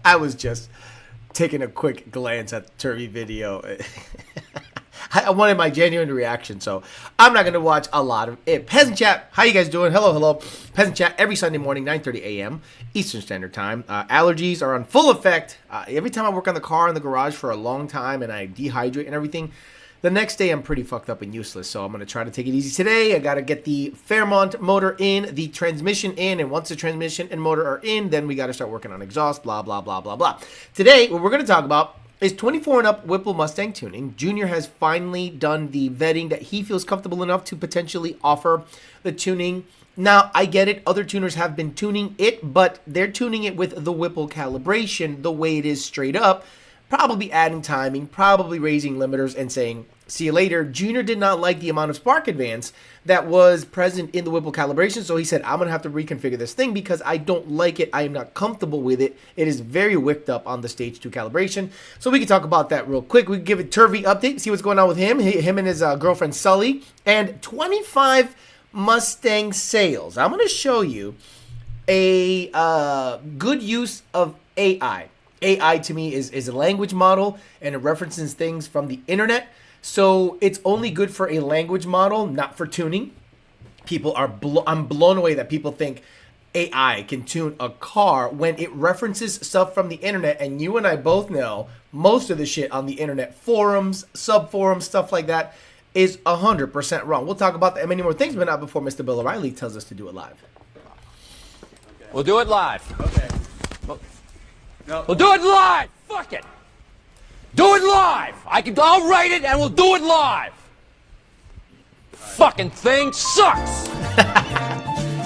I was just taking a quick glance at the Turvi video. I wanted my genuine reaction, so I'm not going to watch a lot of it. Peasant Chat, how you guys doing? Hello. Peasant Chat every Sunday morning, 9:30 a.m. Eastern Standard Time. Allergies are on full effect. Every time I work on the car in the garage for a long time and I dehydrate and everything, the next day I'm pretty fucked up and useless, so I'm going to try to take it easy today. I got to get the Fairmont motor in, the transmission in, and once the transmission and motor are in, then we got to start working on exhaust, blah, blah, blah, blah, blah. Today, what we're going to talk about is 24 and up Whipple Mustang tuning. Junior has finally done the vetting that he feels comfortable enough to potentially offer the tuning. Now, I get it. Other tuners have been tuning it, but they're tuning it with the Whipple calibration the way it is straight up. Probably adding timing, probably raising limiters and saying, see you later. Junior did not like the amount of spark advance that was present in the Whipple calibration, so he said, I'm going to have to reconfigure this thing because I don't like it. I am not comfortable with it. It is very wicked up on the stage 2 calibration. So we can talk about that real quick. We can give a Turvi update, see what's going on with him and his girlfriend Sully, and 25 Mustang sales. I'm going to show you a good use of AI. AI to me is a language model, and it references things from the internet. So it's only good for a language model, not for tuning. People are I'm blown away that people think AI can tune a car when it references stuff from the internet. And you and I both know most of the shit on the internet, forums, sub-forums, stuff like that, is 100% wrong. We'll talk about that and many more things, but not before Mr. Bill O'Reilly tells us to do it live. Okay. We'll do it live. Okay. No. We'll do it live. Fuck it. Do it live. I'll write it and we'll do it live. Fucking thing sucks.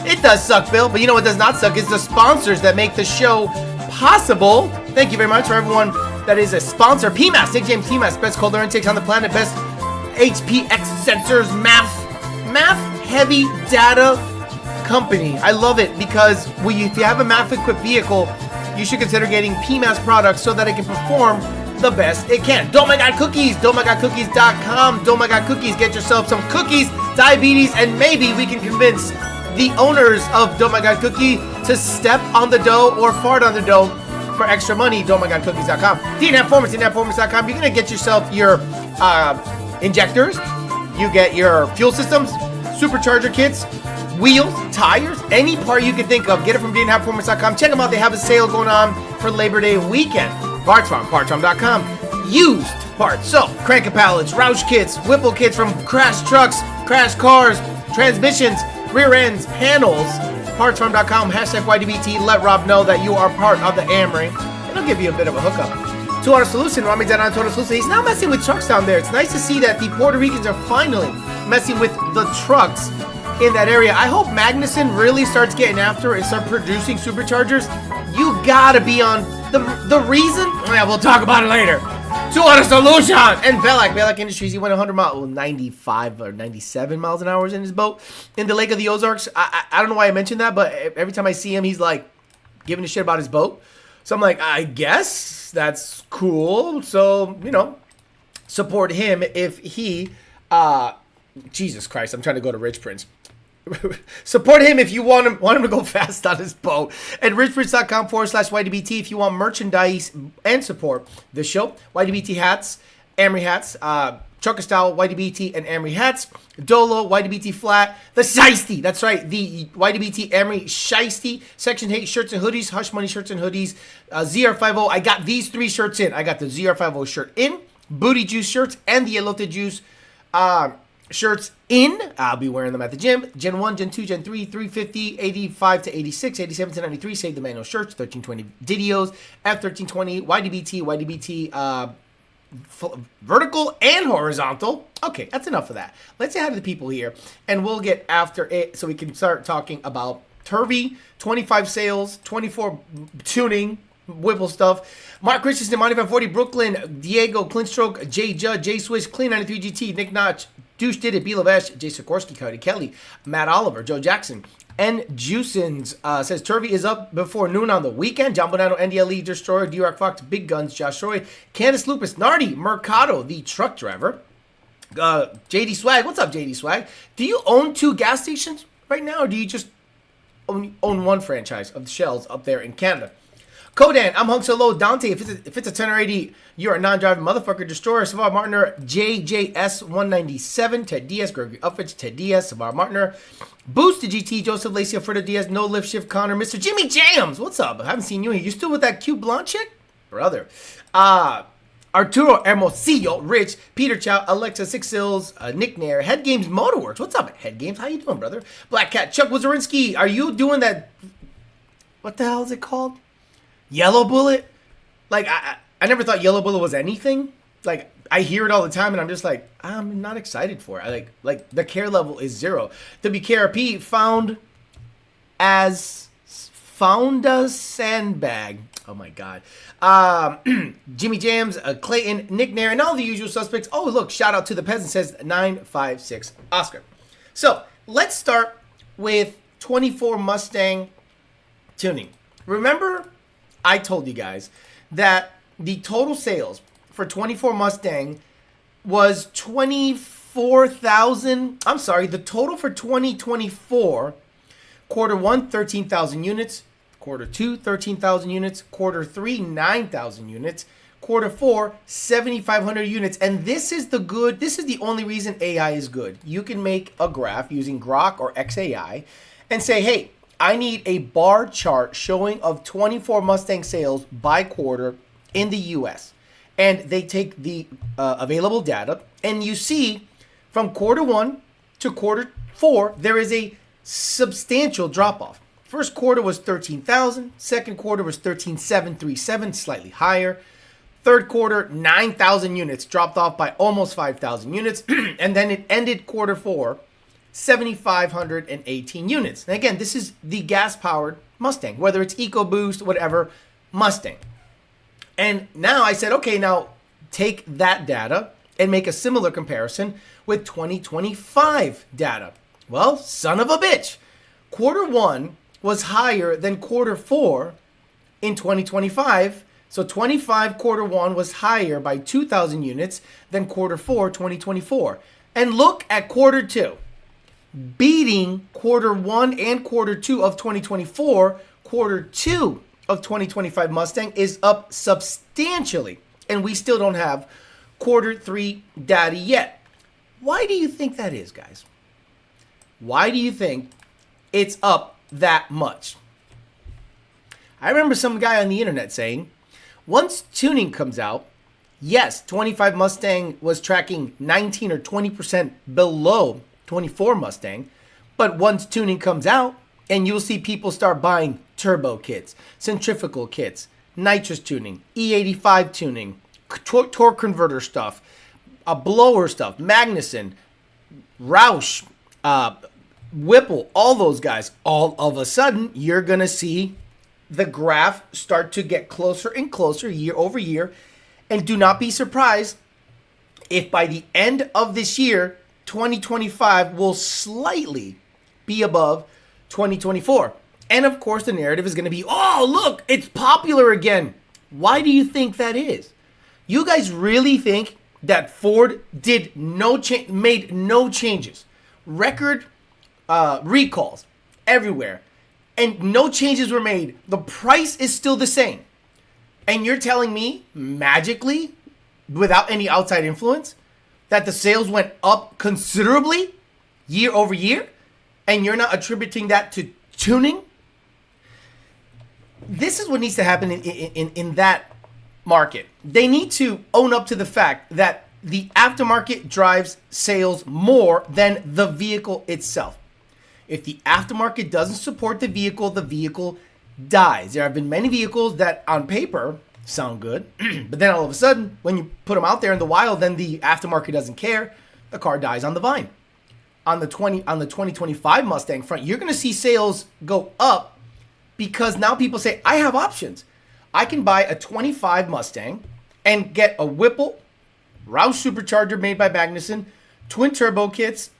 It does suck, Bill, but you know what does not suck is the sponsors that make the show possible. Thank you very much for everyone that is a sponsor. PMAS, St. James PMAS, best cold air intakes on the planet, best HPX sensors, math heavy data company. I love it because if you have a math equipped vehicle, you should consider getting PMAS products so that it can perform the best it can. Don't My God Cookies, don'tmygodcookies.com. Don't My God Cookies, get yourself some cookies, diabetes, and maybe we can convince the owners of Don't My God Cookie to step on the dough or fart on the dough for extra money. Don'tmygodcookies.com. DNAPformance, you're gonna get yourself your injectors, you get your fuel systems, supercharger kits, wheels, tires, any part you can think of. Get it from DNAPformance.com. Check them out. They have a sale going on for Labor Day weekend. Parts Farm.com. Used parts. So, crank pallets, Roush kits, Whipple kits from crash trucks, crash cars, transmissions, rear ends, panels. PartsFarm.com. Hashtag YDBT. Let Rob know that you are part of the Amory. It'll give you a bit of a hookup. 2 Auto Solution. Rami's down on 2 Auto Solution. He's now messing with trucks down there. It's nice to see that the Puerto Ricans are finally messing with the trucks in that area. I hope Magnuson really starts getting after it and start producing superchargers. You gotta be on the reason. Yeah, we'll talk about it later. 2 Auto Solution and Belak Industries. He went 100 miles, 95 or 97 miles an hour in his boat in the Lake of the Ozarks. I don't know why I mentioned that, but every time I see him, he's like giving a shit about his boat. So I'm like, I guess that's cool. So support him if he. Jesus Christ, I'm trying to go to Rich Prince. Support him if you want him to go fast on his boat. At richprince.com/YDBT if you want merchandise and support the show. YDBT hats, Amory hats, Trucker Style, YDBT and Amory hats, Dolo, YDBT flat, the Shiesty, that's right, the YDBT Amory Shiesty, Section 8 shirts and hoodies, Hush Money shirts and hoodies, ZR50, I got these 3 shirts in. I got the ZR50 shirt in, Booty Juice shirts, and the Elote Juice shirts in. I'll be wearing them at the gym. Gen 1, Gen 2, Gen 3, 350, 85 to 86, 87 to 93. Save the manual shirts. 1320 Didios, F1320, YDBT, vertical and horizontal. Okay, that's enough of that. Let's say hi to the people here, and we'll get after it so we can start talking about Turvi, 25 sales, 24 tuning, Whipple stuff. Mark Christensen, Monty Van 40, Brooklyn, Diego, Clint Stroke, Jay Judd, Jay Swiss, Clean 93 GT, Nick Notch, Douche Did It, B. Lavesh, Jay Sikorsky, Cody Kelly, Matt Oliver, Joe Jackson, and Juicins says Turvi is up before noon on the weekend. John Bonanno, NDLE, Destroyer, D-Rock Fox, Big Guns, Josh Roy, Candice Lupus, Nardi, Mercado, the truck driver, JD Swag. What's up, JD Swag? Do you own 2 gas stations right now, or do you just own one franchise of the Shells up there in Canada? Kodan, I'm hung so low. Dante, if it's a 10 or 80, you're a non-driving motherfucker. Destroyer, Savard Martiner, JJS197, Ted Diaz, Gregory Uppich, Ted Diaz, Savard Martiner, Boost to GT, Joseph Lacey, Alfredo Diaz, No Lift Shift Connor, Mr. Jimmy Jams. What's up? I haven't seen you here. You still with that cute blonde chick? Brother. Arturo Hermosillo, Rich, Peter Chow, Alexa Six Sills, Nick Nair, Head Games Motorworks. What's up, Head Games? How you doing, brother? Black Cat, Chuck Wazarinsky. Are you doing that? What the hell is it called? Yellow Bullet? Like, I never thought Yellow Bullet was anything. Like, I hear it all the time, and I'm just like, I'm not excited for it. I like the care level is 0. WKRP found a sandbag. Oh my God. Jimmy Jams, Clayton, Nick Nair, and all the usual suspects. Oh, look, shout out to the peasant, says 956 Oscar. So let's start with 24 Mustang tuning. Remember, I told you guys that the total sales for 24 Mustang was 24,000. I'm sorry, the total for 2024, quarter 1, 13,000 units. Quarter 2, 13,000 units. Quarter 3, 9,000 units. Quarter 4, 7,500 units. And this is the only reason AI is good. You can make a graph using Grok or XAI and say, hey, I need a bar chart showing of 24 Mustang sales by quarter in the US. And they take the available data, and you see from quarter 1 to quarter 4, there is a substantial drop off. First quarter was 13,000. Second quarter was 13,737, slightly higher. Third quarter, 9,000 units, dropped off by almost 5,000 units. And then it ended quarter 4, 7,518 units. And again, this is the gas-powered Mustang, whether it's EcoBoost, whatever, Mustang. And now I said, okay, now take that data and make a similar comparison with 2025 data. Well, son of a bitch. Quarter 1 was higher than quarter 4 in 2025. So 25 quarter 1 was higher by 2,000 units than quarter 4 2024. And look at quarter 2. Beating quarter 1 and quarter 2 of 2024, quarter 2 of 2025 Mustang is up substantially. And we still don't have quarter 3 data yet. Why do you think that is, guys? Why do you think it's up that much? I remember some guy on the internet saying, once tuning comes out, yes, 25 Mustang was tracking 19 or 20% below 24 Mustang, but once tuning comes out, and you'll see people start buying turbo kits, centrifugal kits, nitrous tuning, E85 tuning, torque converter stuff, blower stuff, Magnuson, Roush, Whipple, all those guys, all of a sudden, you're going to see the graph start to get closer and closer year over year. And do not be surprised if by the end of this year, 2025 will slightly be above 2024. And of course, the narrative is going to be, oh, look, it's popular again. Why do you think that is? You guys really think that Ford did made no changes? Record recalls everywhere, and no changes were made. The price is still the same. And you're telling me magically, without any outside influence, that the sales went up considerably year over year, and you're not attributing that to tuning? This is what needs to happen in that market. They need to own up to the fact that the aftermarket drives sales more than the vehicle itself. If the aftermarket doesn't support the vehicle dies. There have been many vehicles that on paper sound good, but then all of a sudden, when you put them out there in the wild, then the aftermarket doesn't care. The car dies on the vine. On the 2025 Mustang front, you're going to see sales go up because now people say, I have options. I can buy a 25 Mustang and get a Whipple, Roush supercharger made by Magnuson, twin turbo kits,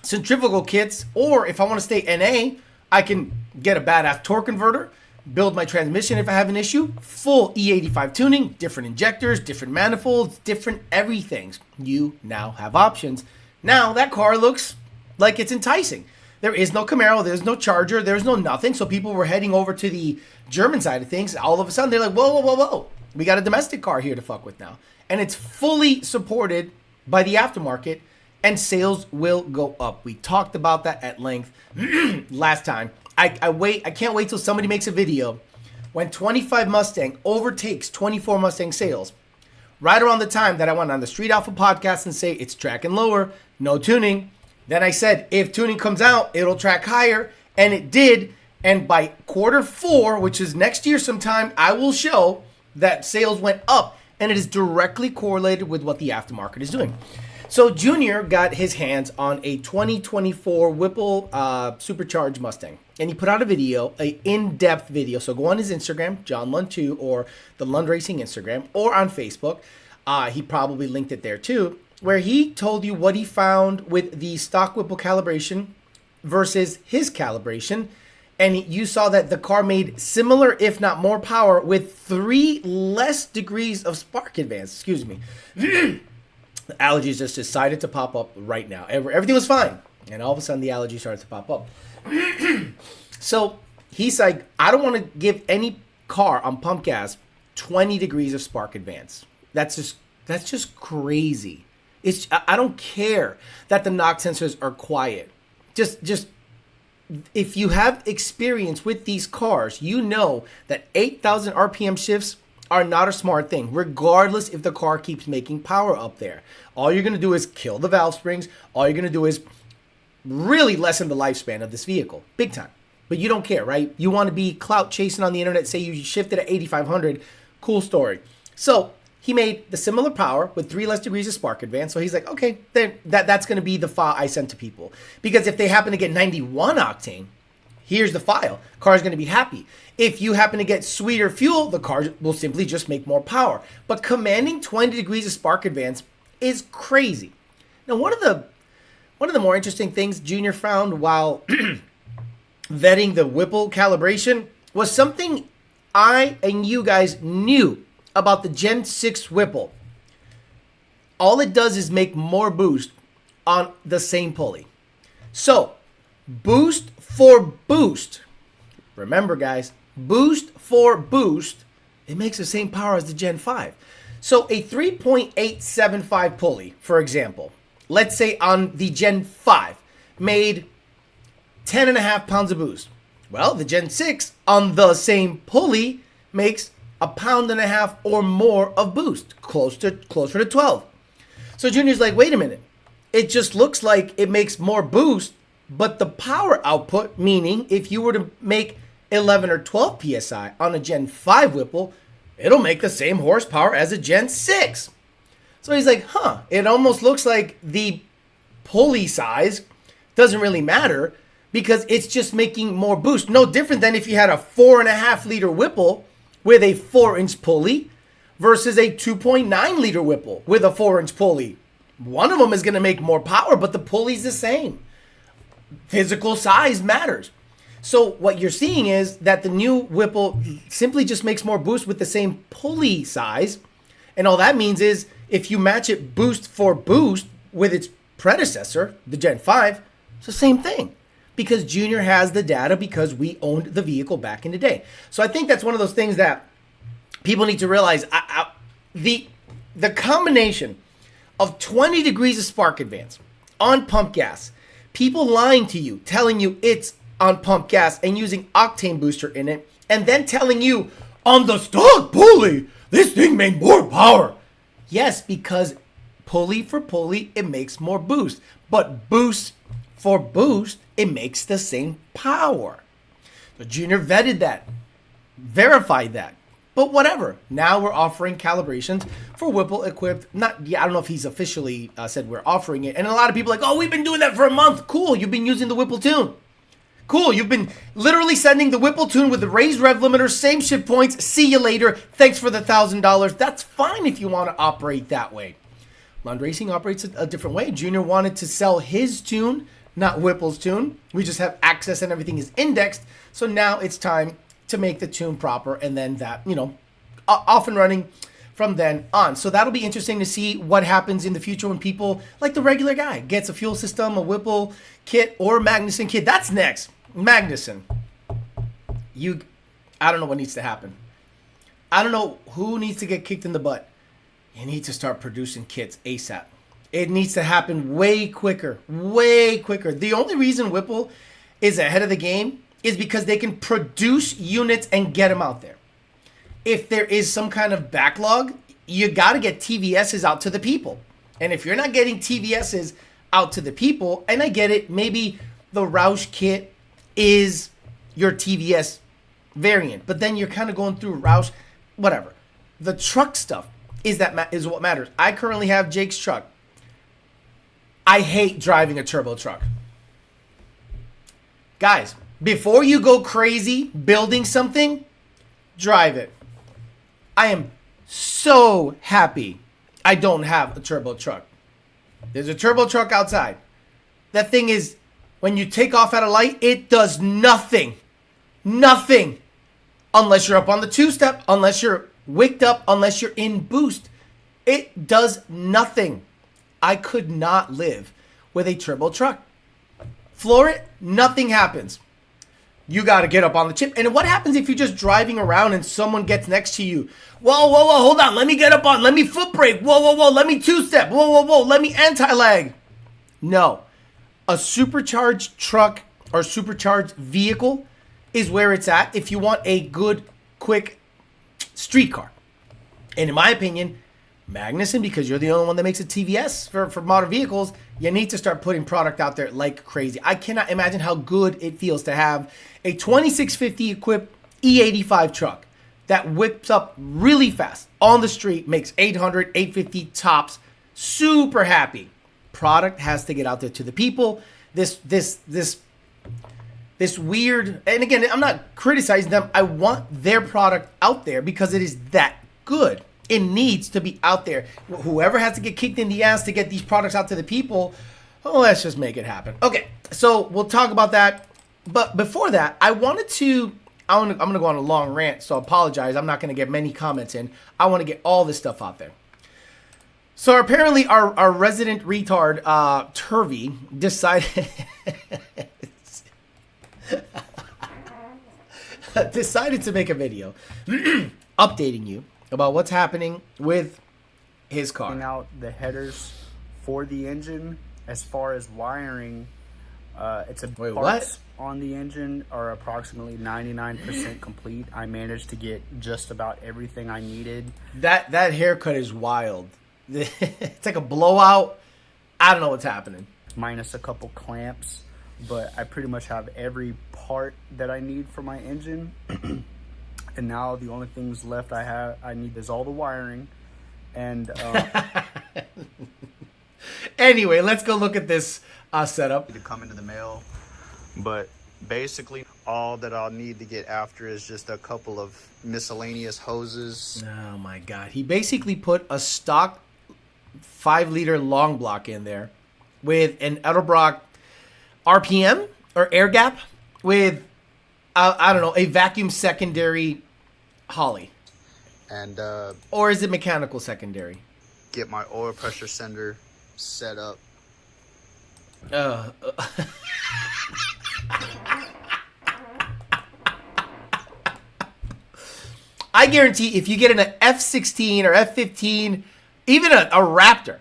centrifugal kits, or if I want to stay NA, I can get a badass torque converter, build my transmission if I have an issue, full E85 tuning, different injectors, different manifolds, different everythings. You now have options. Now that car looks like it's enticing. There is no Camaro, there's no Charger, there's no nothing. So people were heading over to the German side of things, all of a sudden they're like, whoa, whoa, whoa, whoa. We got a domestic car here to fuck with now. And it's fully supported by the aftermarket, and sales will go up. We talked about that at length last time. I can't wait till somebody makes a video when 25 Mustang overtakes 24 Mustang sales. Right around the time that I went on the Street Alpha podcast and say it's tracking lower, no tuning. Then I said, if tuning comes out, it'll track higher. And it did. And by Q4, which is next year sometime, I will show that sales went up. And it is directly correlated with what the aftermarket is doing. So Junior got his hands on a 2024 Whipple Supercharged Mustang. And he put out a video, an in-depth video. So go on his Instagram, John Lund 2, or the Lund Racing Instagram, or on Facebook. He probably linked it there too, where he told you what he found with the stock Whipple calibration versus his calibration. And you saw that the car made similar, if not more power, with 3 less degrees of spark advance. Excuse me. The allergies just decided to pop up right now. Everything was fine. And all of a sudden, the allergy started to pop up. So he's like, I don't want to give any car on pump gas 20 degrees of spark advance. That's just crazy. I don't care that the knock sensors are quiet. Just if you have experience with these cars, you know that 8,000 RPM shifts are not a smart thing, regardless if the car keeps making power up there. All you're going to do is kill the valve springs. All you're going to do is really lessen the lifespan of this vehicle, big time. But you don't care, right? You want to be clout chasing on the internet, say you shifted at 8,500, cool story. So he made the similar power with 3 less degrees of spark advance. So he's like, okay, then that's going to be the file I send to people. Because if they happen to get 91 octane, here's the file. Car's going to be happy. If you happen to get sweeter fuel, the car will simply just make more power. But commanding 20 degrees of spark advance is crazy. Now, one of the more interesting things Junior found while vetting the Whipple calibration was something I and you guys knew about the Gen 6 Whipple. All it does is make more boost on the same pulley. So, boost for boost. Remember, guys, boost for boost, it makes the same power as the Gen 5. So, a 3.875 pulley, for example, let's say on the Gen 5, made 10.5 pounds of boost. Well, the Gen 6 on the same pulley makes 1.5 pounds or more of boost, closer to 12. So Junior's like, wait a minute. It just looks like it makes more boost, but the power output, meaning if you were to make 11 or 12 PSI on a Gen 5 Whipple, it'll make the same horsepower as a Gen 6. So he's like, it almost looks like the pulley size doesn't really matter because it's just making more boost. No different than if you had a 4.5 liter Whipple with a 4-inch pulley versus a 2.9 liter Whipple with a 4-inch pulley. One of them is going to make more power, but the pulley's the same. Physical size matters. So what you're seeing is that the new Whipple simply just makes more boost with the same pulley size. And all that means is if you match it boost for boost with its predecessor, the Gen 5, it's the same thing. Because Junior has the data because we owned the vehicle back in the day. So I think that's one of those things that people need to realize. The combination of 20 degrees of spark advance on pump gas, people lying to you, telling you it's on pump gas and using octane booster in it, and then telling you on the stock pulley, this thing made more power. Yes, because pulley for pulley, it makes more boost. But boost for boost, it makes the same power. So Junior vetted that, verified that. But whatever. Now we're offering calibrations for Whipple equipped. I don't know if he's officially said we're offering it. And a lot of people are like, oh, we've been doing that for a month. Cool. You've been using the Whipple tune. Cool. You've been literally sending the Whipple tune with the raised rev limiter, same ship points. See you later. Thanks for the $1,000. That's fine if you want to operate that way. Lund Racing operates a different way. Junior wanted to sell his tune, not Whipple's tune. We just have access and everything is indexed. So now it's time to make the tune proper and then that, off and running from then on. So that'll be interesting to see what happens in the future when people, like the regular guy, gets a fuel system, a Whipple kit, or a Magnuson kit. That's next. Magnuson. I don't know what needs to happen. I don't know who needs to get kicked in the butt. You need to start producing kits ASAP. It needs to happen way quicker. Way quicker. The only reason Whipple is ahead of the game is because they can produce units and get them out there. If there is some kind of backlog, you got to get TVSs out to the people. And if you're not getting TVSs out to the people, and I get it, maybe the Roush kit is your TVS variant, but then you're kind of going through Roush, whatever. The truck stuff is what matters. I currently have Jake's truck. I hate driving a turbo truck. Guys, before you go crazy building something, drive it. I am so happy I don't have a turbo truck. There's a turbo truck outside. That thing is, when you take off at a light, it does nothing. Nothing. Unless you're up on the two-step, unless you're wicked up, unless you're in boost. It does nothing. I could not live with a turbo truck. Floor it, nothing happens. You got to get up on the chip. And what happens if you're just driving around and someone gets next to you? Whoa, whoa, whoa, hold on. Let me get up on. Let me foot brake. Whoa, whoa, whoa. Let me two-step. Whoa, whoa, whoa. Let me anti-lag. No. A supercharged truck or supercharged vehicle is where it's at if you want a good, quick street car. And in my opinion, Magnuson, because you're the only one that makes a TVS for modern vehicles, you need to start putting product out there like crazy. I cannot imagine how good it feels to have a 2650 equipped E85 truck that whips up really fast on the street, makes 800, 850 tops. Super happy. Product has to get out there to the people. This weird, and again, I'm not criticizing them. I want their product out there because it is that good. It needs to be out there. Whoever has to get kicked in the ass to get these products out to the people, let's just make it happen. Okay, so we'll talk about that. But before that, I'm going to go on a long rant, so I apologize. I'm not going to get many comments in. I want to get all this stuff out there. So apparently our resident retard, Turvi, decided to make a video updating you about what's happening with his car. Out the headers for the engine. As far as wiring, it's parts on the engine are approximately 99% complete. I managed to get just about everything I needed. That haircut is wild. It's like a blowout. I don't know what's happening. Minus a couple clamps, but I pretty much have every part that I need for my engine. And now the only things left I need is all the wiring. And anyway, let's go look at this setup. To come into the mail, but basically all that I'll need to get after is just a couple of miscellaneous hoses. Oh my god, he basically put a stock 5-liter long block in there with an Edelbrock RPM or air gap with I don't know, a vacuum secondary Holly. And or is it mechanical secondary? Get my oil pressure sender set up. I guarantee if you get an F16 or F15, even a Raptor,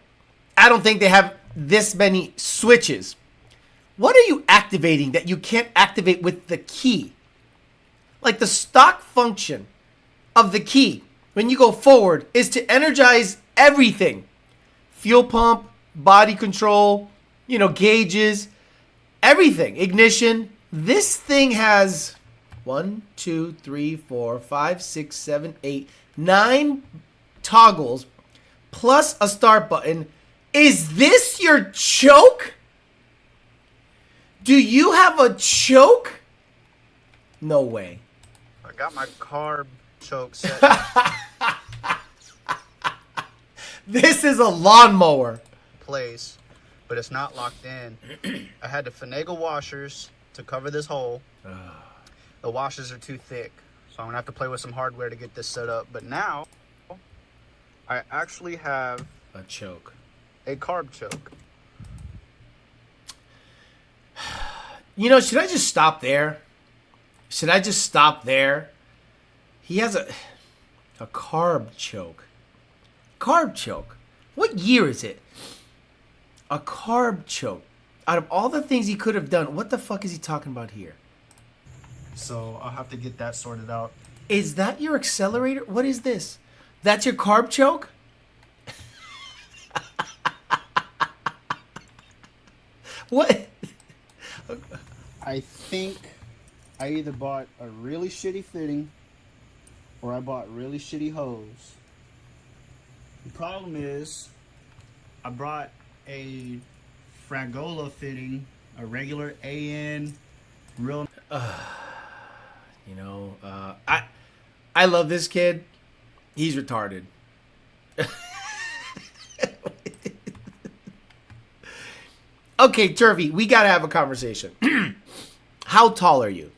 I don't think they have this many switches. What are you activating that you can't activate with the key? Like the stock function of the key when you go forward is to energize everything. Fuel pump, body control, gauges, everything. Ignition. This thing has 1, 2, 3, 4, 5, 6, 7, 8, 9 toggles plus a start button. Is this your choke? Do you have a choke? No way. I got my carb choke set. This is a lawnmower. Place, but it's not locked in. I had to finagle washers to cover this hole. The washers are too thick, so I'm gonna have to play with some hardware to get this set up. But now, I actually have a choke. A carb choke. Should I just stop there? Should I just stop there? He has a carb choke. Carb choke. What year is it? A carb choke. Out of all the things he could have done, what the fuck is he talking about here? So I'll have to get that sorted out. Is that your accelerator? What is this? That's your carb choke? What? I think I either bought a really shitty fitting or I bought really shitty hose. The problem is I brought a Fragola fitting, a regular AN, real... You know, I love this kid. He's retarded. Okay, Turvi, we gotta have a conversation. How tall are you?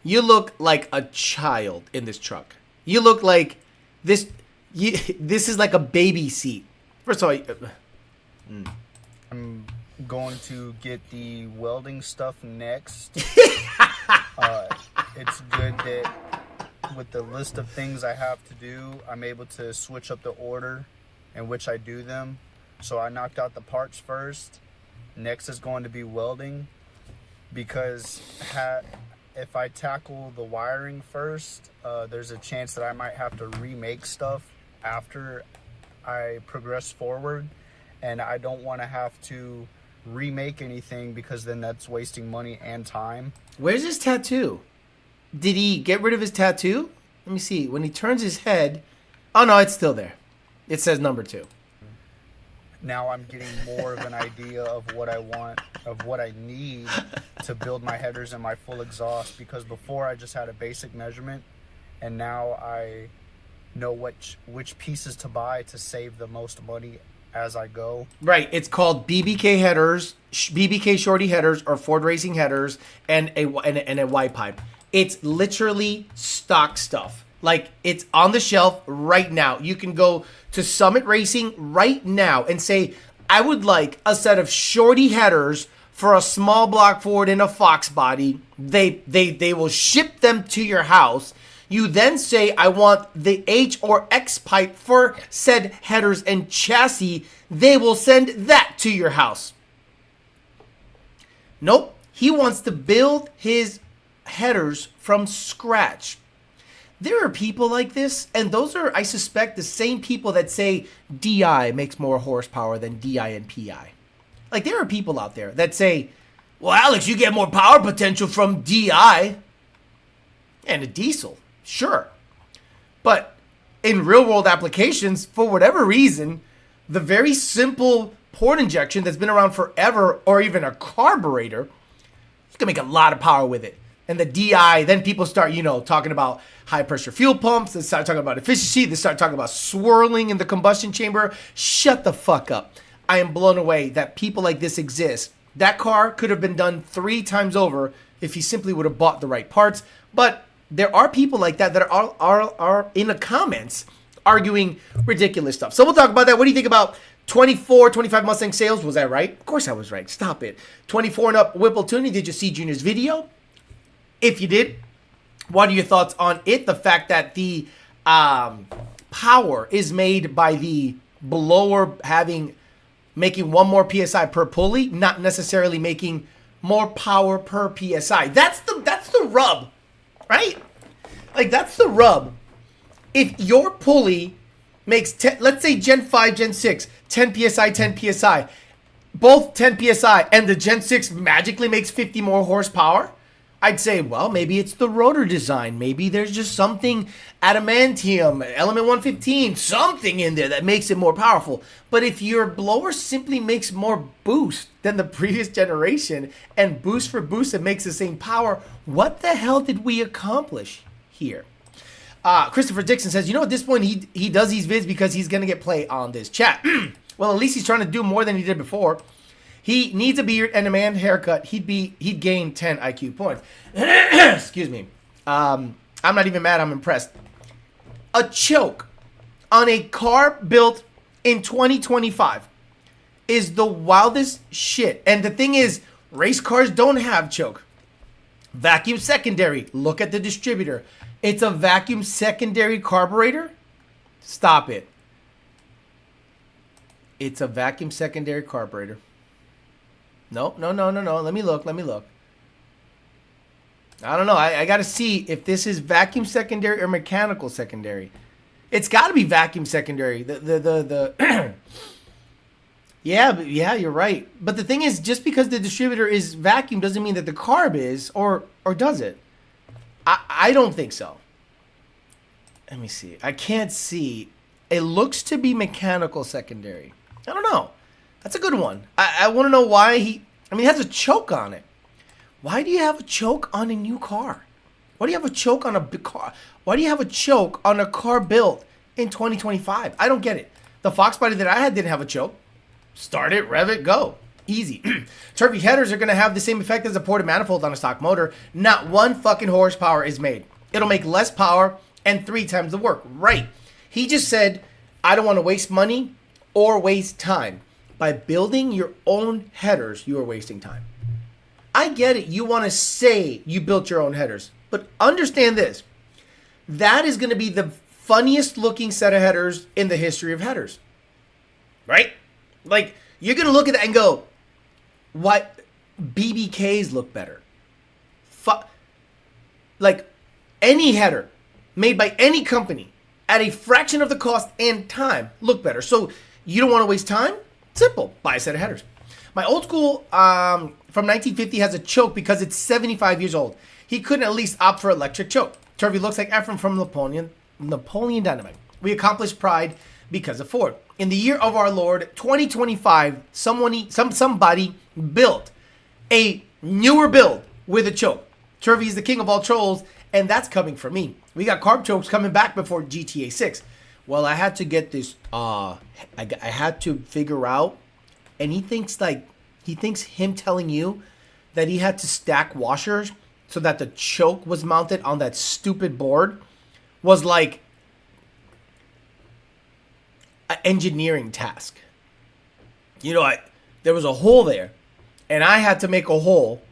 You look like a child in this truck. You look like this. This is like a baby seat. First of all, I'm going to get the welding stuff next. It's good that with the list of things I have to do, I'm able to switch up the order in which I do them. So I knocked out the parts first. Next is going to be welding, because if I tackle the wiring first, there's a chance that I might have to remake stuff after I progress forward, and I don't want to have to remake anything because then that's wasting money and time. Where's his tattoo? Did he get rid of his tattoo? Let me see. When he turns his head, oh no, it's still there. It says number 2. Now I'm getting more of an idea of what I want, of what I need to build my headers and my full exhaust, because before I just had a basic measurement, and now I know which pieces to buy to save the most money as I go. Right. It's called BBK headers, BBK shorty headers, or Ford Racing headers, and a Y pipe. It's literally stock stuff. Like, it's on the shelf right now. You can go to Summit Racing right now and say, I would like a set of shorty headers for a small block Ford and a Fox body. They will ship them to your house. You then say, I want the H or X pipe for said headers and chassis. They will send that to your house. Nope. He wants to build his headers from scratch. There are people like this, and those are, I suspect, the same people that say DI makes more horsepower than DI and PI. Like, there are people out there that say, well, Alex, you get more power potential from DI and a diesel. Sure. But in real-world applications, for whatever reason, the very simple port injection that's been around forever, or even a carburetor, you can make a lot of power with it. And the DI, then people start, talking about high-pressure fuel pumps. They start talking about efficiency. They start talking about swirling in the combustion chamber. Shut the fuck up. I am blown away that people like this exist. That car could have been done 3 times over if he simply would have bought the right parts. But there are people like that are in the comments arguing ridiculous stuff. So we'll talk about that. What do you think about 24, 25 Mustang sales? Was that right? Of course I was right. Stop it. 24 and up Whipple tuning. Did you see Junior's video? If you did, what are your thoughts on it? The fact that the power is made by the blower making 1 more PSI per pulley, not necessarily making more power per PSI. That's the rub, right? Like, that's the rub. If your pulley makes 10, let's say Gen 5, Gen 6, 10 PSI, 10 PSI, both 10 PSI, and the Gen 6 magically makes 50 more horsepower, I'd say, well, maybe it's the rotor design. Maybe there's just something, adamantium, element 115, something in there that makes it more powerful. But if your blower simply makes more boost than the previous generation, and boost for boost it makes the same power, what the hell did we accomplish here? Christopher Dixon says, at this point he does these vids because he's going to get play on this chat. Well, at least he's trying to do more than he did before. He needs a beard and a man haircut. He'd gain 10 IQ points. Excuse me. I'm not even mad. I'm impressed. A choke on a car built in 2025 is the wildest shit. And the thing is, race cars don't have choke. Vacuum secondary. Look at the distributor. It's a vacuum secondary carburetor? Stop it. It's a vacuum secondary carburetor. No. Let me look. I don't know. I got to see if this is vacuum secondary or mechanical secondary. It's got to be vacuum secondary. Yeah, you're right. But the thing is, just because the distributor is vacuum doesn't mean that the carb is, or does it? I don't think so. Let me see. I can't see. It looks to be mechanical secondary. I don't know. That's a good one. I want to know why it has a choke on it. Why do you have a choke on a new car? Why do you have a choke on a big car? Why do you have a choke on a car built in 2025? I don't get it. The Fox body that I had didn't have a choke. Start it, rev it, go. Easy. Turvi headers are going to have the same effect as a ported manifold on a stock motor. Not one fucking horsepower is made. It'll make less power and 3 times the work. Right. He just said, I don't want to waste money or waste time. By building your own headers, you are wasting time. I get it. You want to say you built your own headers. But understand this. That is going to be the funniest looking set of headers in the history of headers. Right? Like, you're going to look at that and go, what? BBKs look better. Like, any header made by any company at a fraction of the cost and time look better. So, you don't want to waste time? Simple. Buy a set of headers. My old school from 1950 has a choke because it's 75 years old. He couldn't at least opt for electric choke. Turvi looks like Ephraim from Napoleon Dynamite. We accomplished pride because of Ford. In the year of our Lord, 2025, somebody built a newer build with a choke. Turvi is the king of all trolls, and that's coming from me. We got carb chokes coming back before GTA 6. Well, I had to get this, I had to figure out, and he thinks him telling you that he had to stack washers so that the choke was mounted on that stupid board was like an engineering task. You know, there was a hole there, and I had to make a hole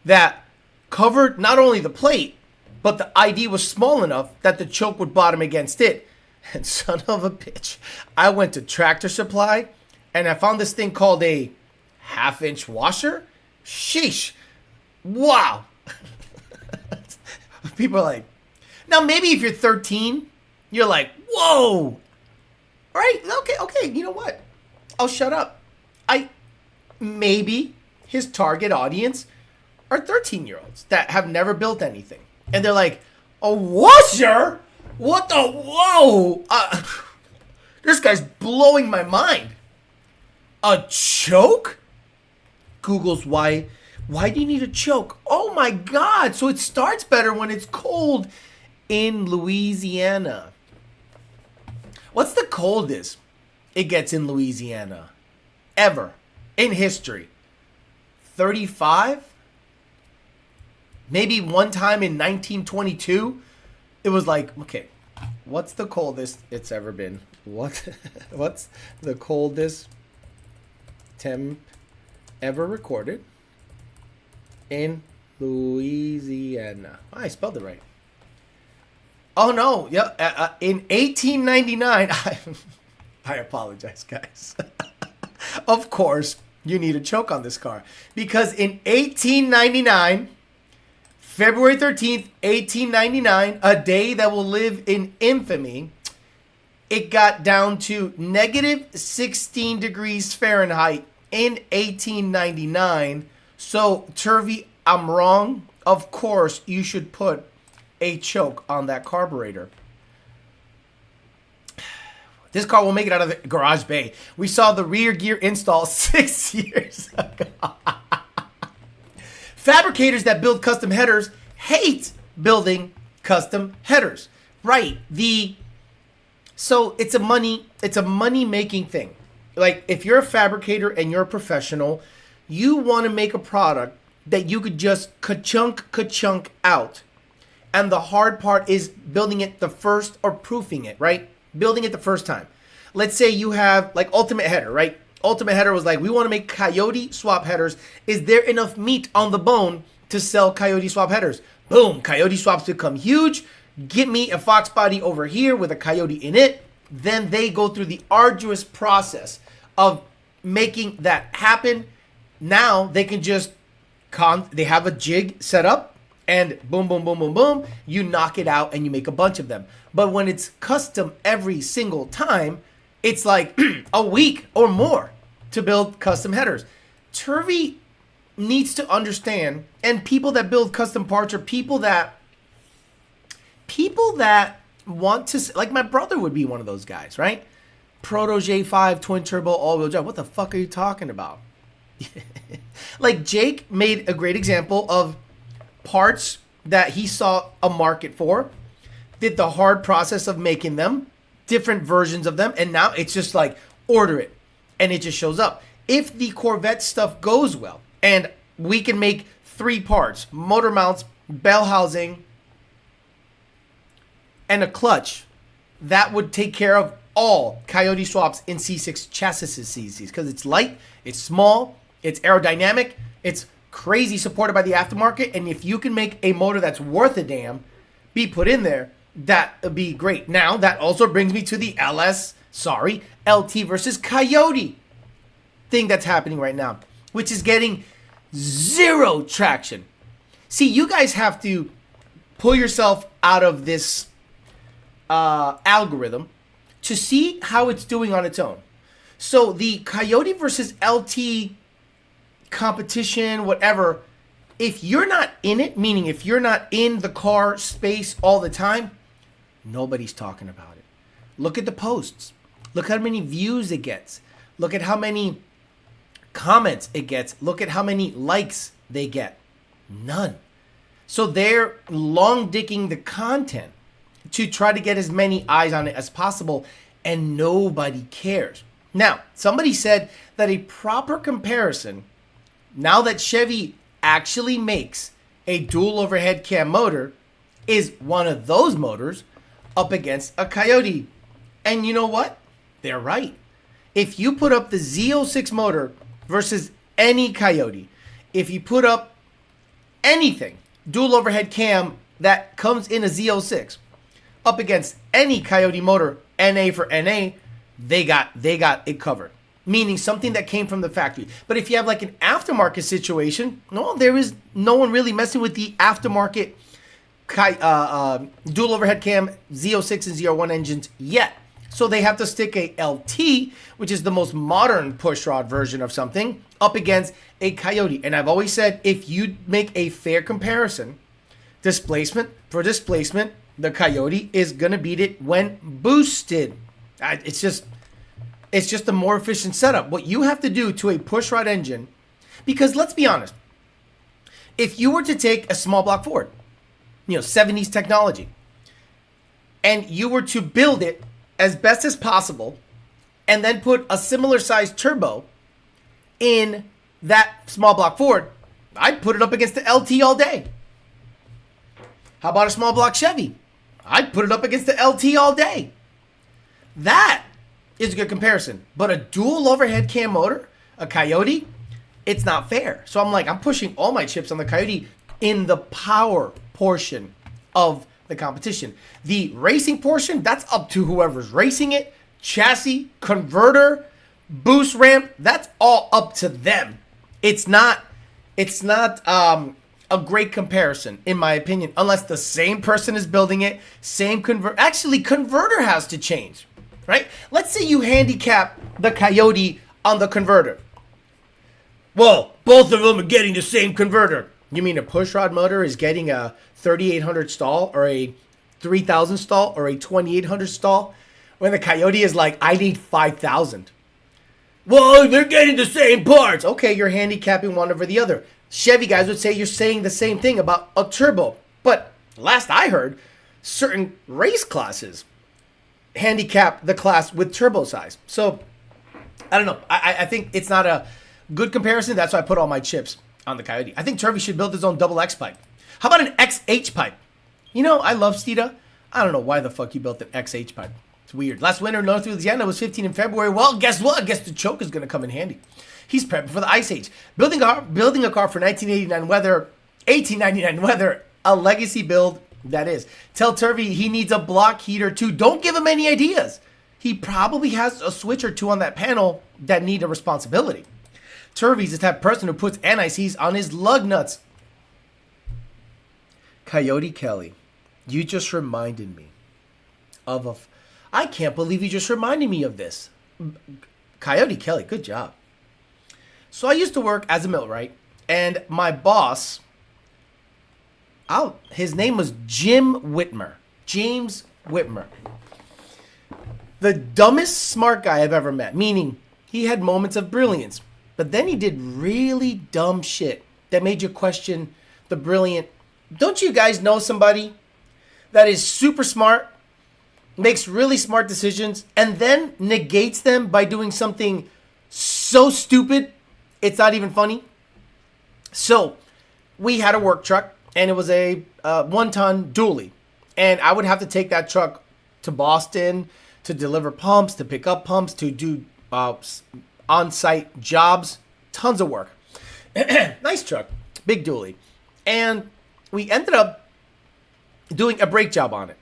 that covered not only the plate, but the ID was small enough that the choke would bottom against it. And son of a bitch, I went to Tractor Supply, and I found this thing called a 1/2-inch washer. Sheesh. Wow. People are like, now maybe if you're 13, you're like, whoa. All right, okay, you know what? I'll shut up. Maybe his target audience are 13-year-olds that have never built anything. And they're like, a washer? What the? Whoa. This guy's blowing my mind. A choke? Google's why do you need a choke? Oh my God. So it starts better when it's cold in Louisiana. What's the coldest it gets in Louisiana ever in history? 35? Maybe one time in 1922, it was like, okay, what's the coldest it's ever been? What's the coldest temp ever recorded in Louisiana? I spelled it right. Oh no, yeah, in 1899. I apologize, guys. Of course, you need a choke on this car because in 1899, February 13th, 1899, a day that will live in infamy, it got down to negative 16 degrees Fahrenheit in 1899. So, Turvi, I'm wrong. Of course, you should put a choke on that carburetor. This car will make it out of the garage bay. We saw the rear gear install 6 years ago. Fabricators that build custom headers hate building custom headers. Right. So it's a money making thing. Like if you're a fabricator and you're a professional, you want to make a product that you could just ka-chunk out. And the hard part is building it the first or proofing it, right? Building it the first time. Let's say you have like Ultimate Header, right? Ultimate Header was like, we want to make Coyote swap headers. Is there enough meat on the bone to sell Coyote swap headers. Boom, Coyote swaps become huge. Get me a Fox body over here with a Coyote in it. Then they go through the arduous process of making that happen. Now they can just, they have a jig set up and boom, boom, boom, boom, boom. You knock it out and you make a bunch of them. But when it's custom every single time, it's like a week or more to build custom headers. Turvi needs to understand, and people that build custom parts are people that want to, like my brother would be one of those guys, right? Proto J5 twin turbo all-wheel drive. What the fuck are you talking about? Like Jake made a great example of parts that he saw a market for, did the hard process of making them, different versions of them, and now it's just like order it and it just shows up. If the Corvette stuff goes well and we can make 3 parts, motor mounts, bell housing, and a clutch, that would take care of all Coyote swaps in C6 chassis because it's light, it's small, it's aerodynamic, it's crazy supported by the aftermarket, and if you can make a motor that's worth a damn be put in there, that would be great. Now, that also brings me to the LT versus Coyote thing that's happening right now, which is getting 0 traction. See, you guys have to pull yourself out of this algorithm to see how it's doing on its own. So the Coyote versus LT competition, whatever, if you're not in it, meaning if you're not in the car space all the time, nobody's talking about it. Look at the posts. Look how many views it gets. Look at how many comments it gets. Look at how many likes they get. None. So they're long dicking the content to try to get as many eyes on it as possible, and nobody cares. Now, somebody said that a proper comparison, now that Chevy actually makes a dual overhead cam motor, is one of those motors up against a Coyote. And you know what? They're right. If you put up the Z06 motor versus any Coyote, if you put up anything, dual overhead cam that comes in a Z06, up against any Coyote motor, NA for NA, they got it covered. Meaning something that came from the factory. But if you have like an aftermarket situation, no, there is no one really messing with the aftermarket dual overhead cam Z06 and Z01 engines yet. So they have to stick a LT, which is the most modern pushrod version of something, up against a Coyote. And I've always said, if you make a fair comparison, displacement for displacement, the Coyote is going to beat it when boosted. It's just a more efficient setup. What you have to do to a pushrod engine, because let's be honest, if you were to take a small block Ford, 70s technology, and you were to build it as best as possible, and then put a similar sized turbo in that small block Ford, I'd put it up against the LT all day. How about a small block Chevy? I'd put it up against the LT all day. That is a good comparison. But a dual overhead cam motor, a Coyote, it's not fair. So I'm pushing all my chips on the Coyote in the power portion of the competition. The racing portion, that's up to whoever's racing it. Chassis, converter, boost ramp, that's all up to them. It's not a great comparison, in my opinion, unless the same person is building it, same Actually, converter has to change, right? Let's say you handicap the Coyote on the converter. Well, both of them are getting the same converter. You mean a pushrod motor is getting a 3800 stall or a 3000 stall or a 2800 stall when the Coyote is like, I need 5000? Well, they're getting the same parts. Okay, you're handicapping one over the other. Chevy guys would say you're saying the same thing about a turbo. But last I heard, certain race classes handicap the class with turbo size. So, I don't know. I think it's not a good comparison. That's why I put all my chips on the Coyote. I think Turvi should build his own double X pipe. How about an XH pipe? I love Steeda. I don't know why the fuck you built an XH pipe. It's weird. Last winter in North Louisiana was 15 in February. Well, guess what? I guess the choke is going to come in handy. He's prepping for the Ice Age. Building a car for 1989 weather $18.99. Whether a legacy build, that is. Tell Turvi he needs a block heater too. Don't give him any ideas. He probably has a switch or two on that panel that need a responsibility. Turvi's the type of person who puts Anise on his lug nuts. Coyote Kelly, you just reminded me of a... I can't believe you just reminded me of this. Coyote Kelly, good job. So I used to work as a millwright, and my boss, his name was Jim Whitmer. James Whitmer. The dumbest smart guy I've ever met, meaning he had moments of brilliance, but then he did really dumb shit that made you question the brilliant. Don't you guys know somebody that is super smart, makes really smart decisions, and then negates them by doing something so stupid it's not even funny? So we had a work truck, and it was a 1-ton dually, and I would have to take that truck to Boston to deliver pumps, to pick up pumps, to do on-site jobs, tons of work. Nice truck, big dually. And we ended up doing a brake job on it.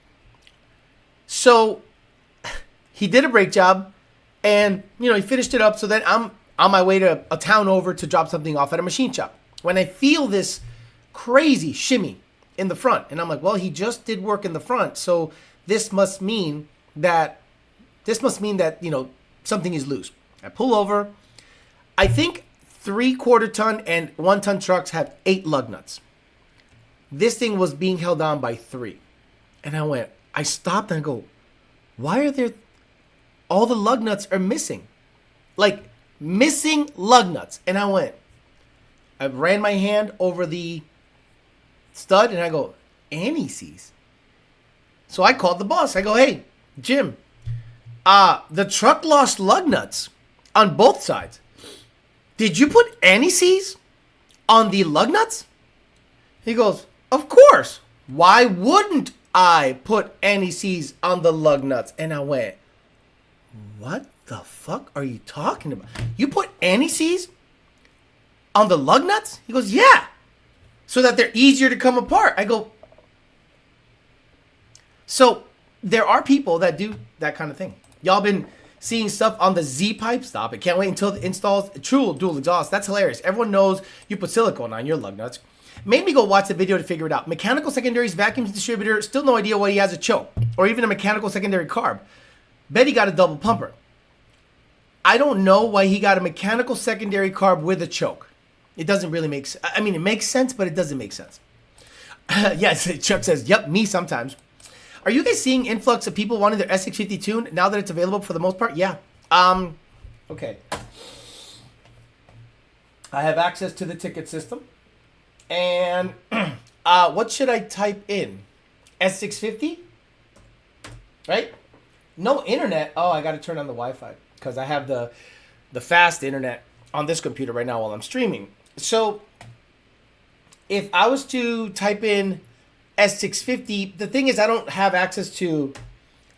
So he did a brake job, and he finished it up. So then I'm on my way to a town over to drop something off at a machine shop, when I feel this crazy shimmy in the front. And I'm like, well, he just did work in the front, so this must mean that something is loose. I pull over. I think 3/4 ton and 1-ton trucks have 8 lug nuts. This thing was being held on by 3. And I stopped and I go, why are there, all the lug nuts are missing. Like, missing lug nuts. And I ran my hand over the stud and I go, Anise. So I called the boss. I go, hey, Jim, the truck lost lug nuts on both sides. Did you put Anise on the lug nuts? He goes, of course. Why wouldn't I put Anise on the lug nuts? And I went, what the fuck are you talking about? You put Anise on the lug nuts? He goes, yeah. So that they're easier to come apart. I go, so there are people that do that kind of thing. Y'all been seeing stuff on the Z-pipe. Stop it. Can't wait until it installs true dual exhaust. That's hilarious. Everyone knows you put silicone on your lug nuts. Made me go watch the video to figure it out. Mechanical secondaries, vacuum distributor, still no idea why he has a choke. Or even a mechanical secondary carb. Bet he got a double pumper. I don't know why he got a mechanical secondary carb with a choke. It doesn't really make sense. I mean, it makes sense, but it doesn't make sense. Yes, Chuck says, yep, me sometimes. Are you guys seeing influx of people wanting their S650 tuned now that it's available for the most part? Yeah. Okay. I have access to the ticket system. And what should I type in? S650? Right? No internet. Oh, I got to turn on the Wi-Fi because I have the fast internet on this computer right now while I'm streaming. So if I was to type in S650, the thing is I don't have access to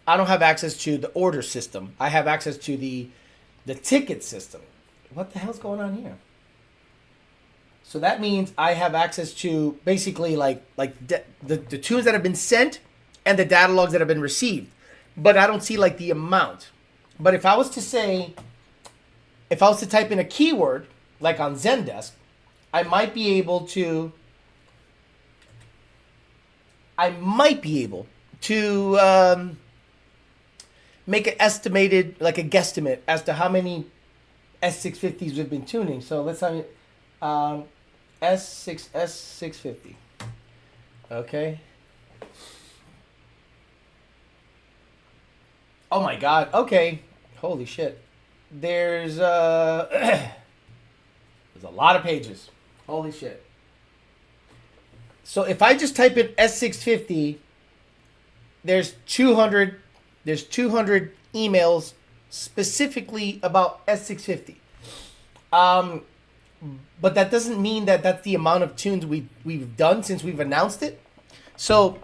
the order system. I have access to the ticket system. What the hell's going on here? So that means I have access to basically the tunes that have been sent and the data logs that have been received. But I don't see the amount. But if I was to type in a keyword, like on Zendesk, I might be able to make an estimated, a guesstimate as to how many S650s we've been tuning. So let's have S650. Okay. Oh my God. Okay. Holy shit. There's there's a lot of pages. Holy shit. So if I just type in S650, there's 200 emails specifically about S650. But that doesn't mean that that's the amount of tunes we've done since we've announced it. So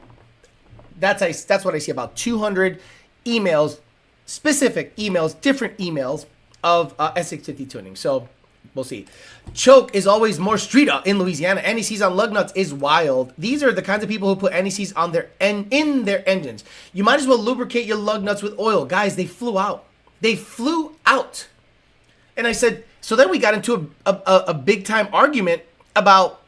that's what I see, about 200 emails, specific emails, different emails of S650 tuning. So We'll see. Choke is always more street in Louisiana. Anises on lug nuts is wild. These are the kinds of people who put anises on their in their engines. You might as well lubricate your lug nuts with oil. Guys, they flew out. They flew out. And I said, so then we got into a big time argument about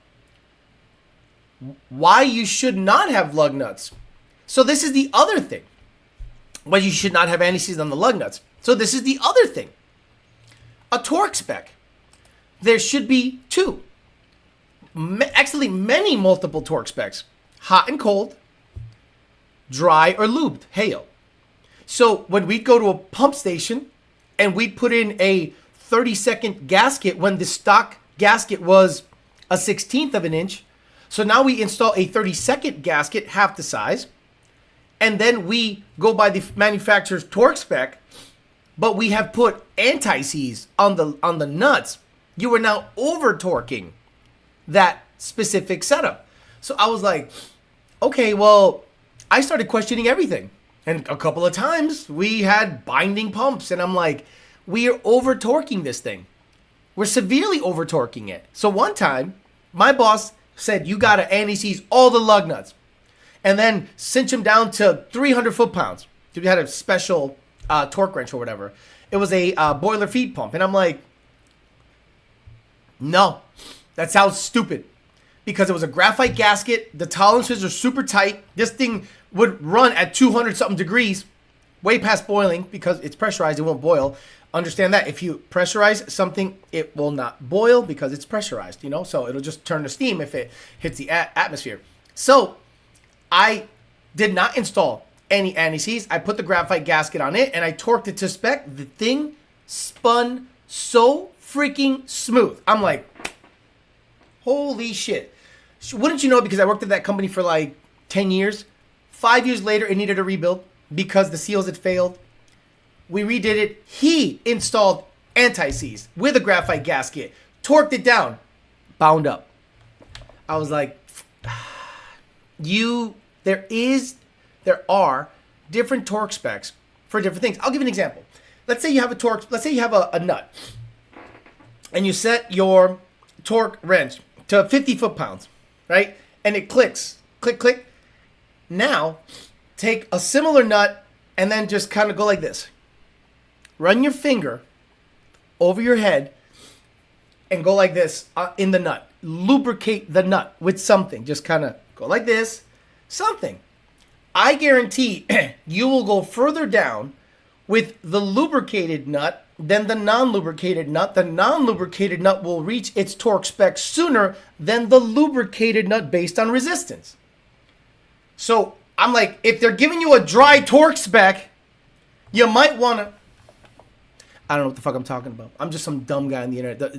why you should not have lug nuts. So this is the other thing. Why you should not have anises on the lug nuts. So this is the other thing. A torque spec. There should be two. Actually, many multiple torque specs. Hot and cold. Dry or lubed. Heyo. So when we go to a pump station and we put in a 30-second gasket when the stock gasket was a 1/16 of an inch. So now we install a 30-second gasket, half the size. And then we go by the manufacturer's torque spec. But we have put anti-seize on the nuts. You are now over-torquing that specific setup. So I was like, okay, well, I started questioning everything. And a couple of times we had binding pumps. And I'm like, we are over-torquing this thing. We're severely over-torquing it. So one time, my boss said, you got to anti-seize all the lug nuts. And then cinch them down to 300 foot-pounds. We had a special torque wrench or whatever. It was a boiler feed pump. And I'm like, no, that sounds stupid. Because it was a graphite gasket. The tolerances are super tight. This thing would run at 200 something degrees, way past boiling, because it's pressurized, it won't boil. Understand that if you pressurize something, it will not boil because it's pressurized, you know? So it'll just turn to steam if it hits the atmosphere. So I did not install any anti-seize. I put the graphite gasket on it and I torqued it to spec. The thing spun so freaking smooth. I'm like, holy shit. Wouldn't you know, because I worked at that company for like 10 years. 5 years later, it needed a rebuild because the seals had failed. We redid it. He installed anti-seize with a graphite gasket, torqued it down, bound up. I was like, there are different torque specs for different things. I'll give you an example. Let's say you have a nut and you set your torque wrench to 50 foot-pounds, right? And it clicks, click, click. Now, take a similar nut and then just kind of go like this. Run your finger over your head and go like this in the nut. Lubricate the nut with something. Just kind of go like this. Something. I guarantee you will go further down with the lubricated nut than the non-lubricated nut. The non-lubricated nut will reach its torque spec sooner than the lubricated nut based on resistance. So I'm like, if they're giving you a dry torque spec, you might want to... I don't know what the fuck I'm talking about. I'm just some dumb guy on the internet.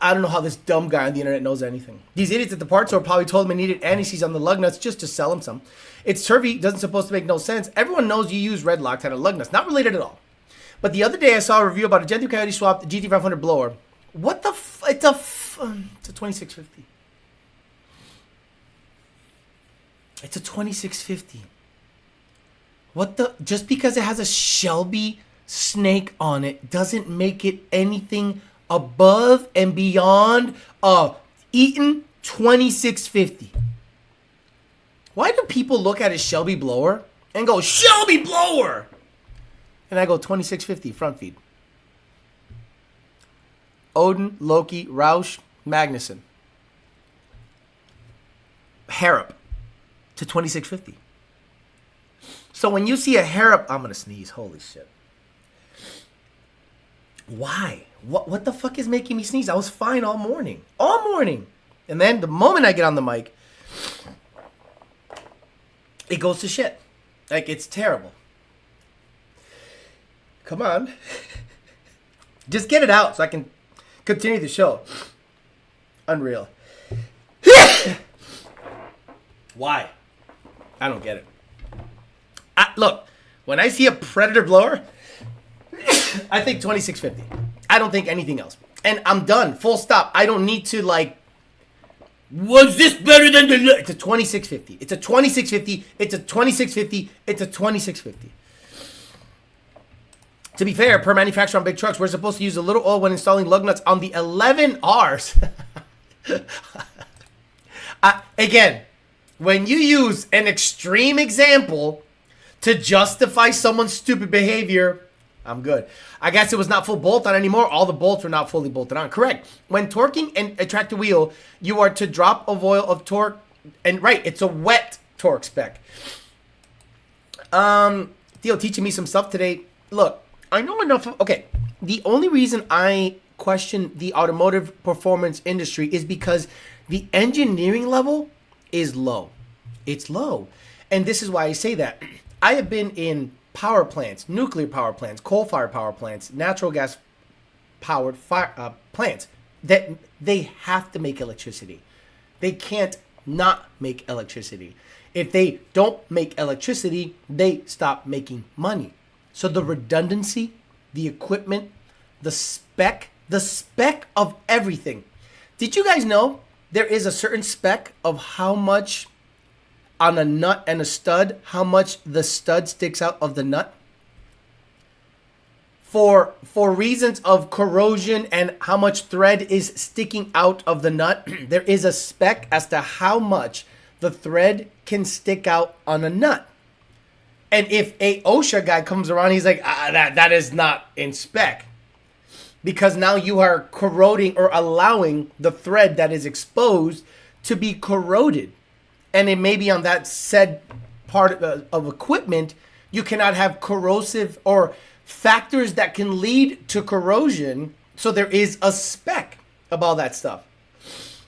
I don't know how this dumb guy on the internet knows anything. These idiots at the parts store probably told him I needed anti-seize on the lug nuts just to sell him some. It's Turvi. Doesn't supposed to make no sense. Everyone knows you use red Loctite on lug nuts. Not related at all. But the other day I saw a review about a Gen 3 Coyote swapped GT500 blower. What the it's a 2650. It's a 2650. What the... Just because it has a Shelby snake on it doesn't make it anything above and beyond a Eaton 2650. Why do people look at a Shelby blower and go, Shelby blower? And I go, 2650 front feed. Odin, Loki, Roush, Magnuson. Harrop to 2650. So when you see a Harrop, I'm going to sneeze. Holy shit. Why? What the fuck is making me sneeze? I was fine all morning. All morning. And then the moment I get on the mic, it goes to shit. Like, it's terrible. Come on. Just get it out so I can continue the show. Unreal. Why? I don't get it. Look, when I see a Predator blower, I think 2650. I don't think anything else. And I'm done. Full stop. I don't need to, like, was this better than the... It's a 2650. It's a 2650. It's a 2650. It's a 2650. To be fair, per manufacturer on big trucks, we're supposed to use a little oil when installing lug nuts on the 11Rs. Again, when you use an extreme example to justify someone's stupid behavior, I'm good. I guess it was not full bolt on anymore. All the bolts were not fully bolted on. Correct. When torquing a tractor wheel, you are to drop a oil of torque. And right, it's a wet torque spec. Theo teaching me some stuff today. Look, I know enough. Okay, the only reason I question the automotive performance industry is because the engineering level is low. It's low. And this is why I say that. I have been in power plants, nuclear power plants, coal-fired power plants, natural gas-powered plants that they have to make electricity. They can't not make electricity. If they don't make electricity, they stop making money. So the redundancy, the equipment, the spec of everything. Did you guys know there is a certain spec of how much on a nut and a stud, how much the stud sticks out of the nut? For reasons of corrosion and how much thread is sticking out of the nut, there is a spec as to how much the thread can stick out on a nut. And if a OSHA guy comes around, he's like, that is not in spec. Because now you are corroding or allowing the thread that is exposed to be corroded. And it may be on that said part of equipment, you cannot have corrosive or factors that can lead to corrosion. So there is a spec about that stuff.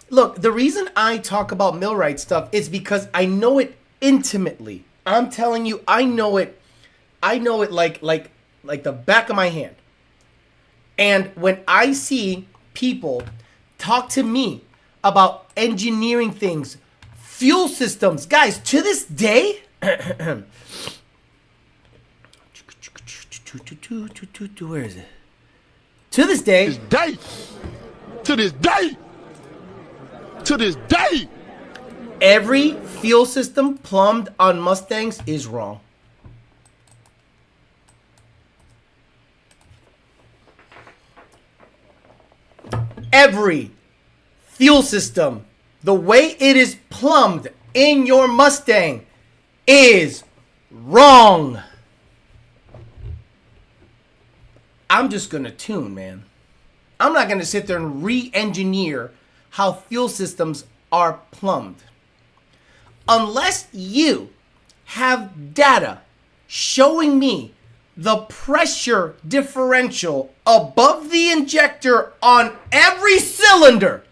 Look, the reason I talk about millwright stuff is because I know it intimately. I'm telling you, I know it like the back of my hand. And when I see people talk to me about engineering things, fuel systems, guys, to this day, where is it? To this day, to this day, every fuel system plumbed on Mustangs is wrong. Every fuel system, the way it is plumbed in your Mustang, is wrong. I'm just going to tune, man. I'm not going to sit there and re-engineer how fuel systems are plumbed. Unless you have data showing me the pressure differential above the injector on every cylinder,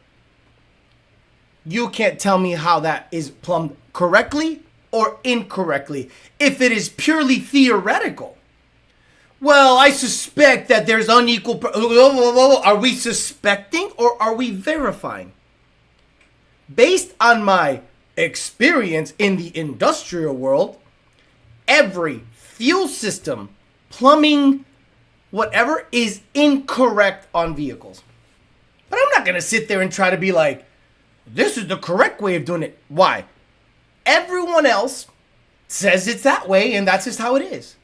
you can't tell me how that is plumbed correctly or incorrectly. If it is purely theoretical, well, I suspect that there's unequal. Are we suspecting or are we verifying? Based on my experience in the industrial world, every fuel system, plumbing, whatever, is incorrect on vehicles. But I'm not going to sit there and try to be like, this is the correct way of doing it. Why? Everyone else says it's that way, and that's just how it is.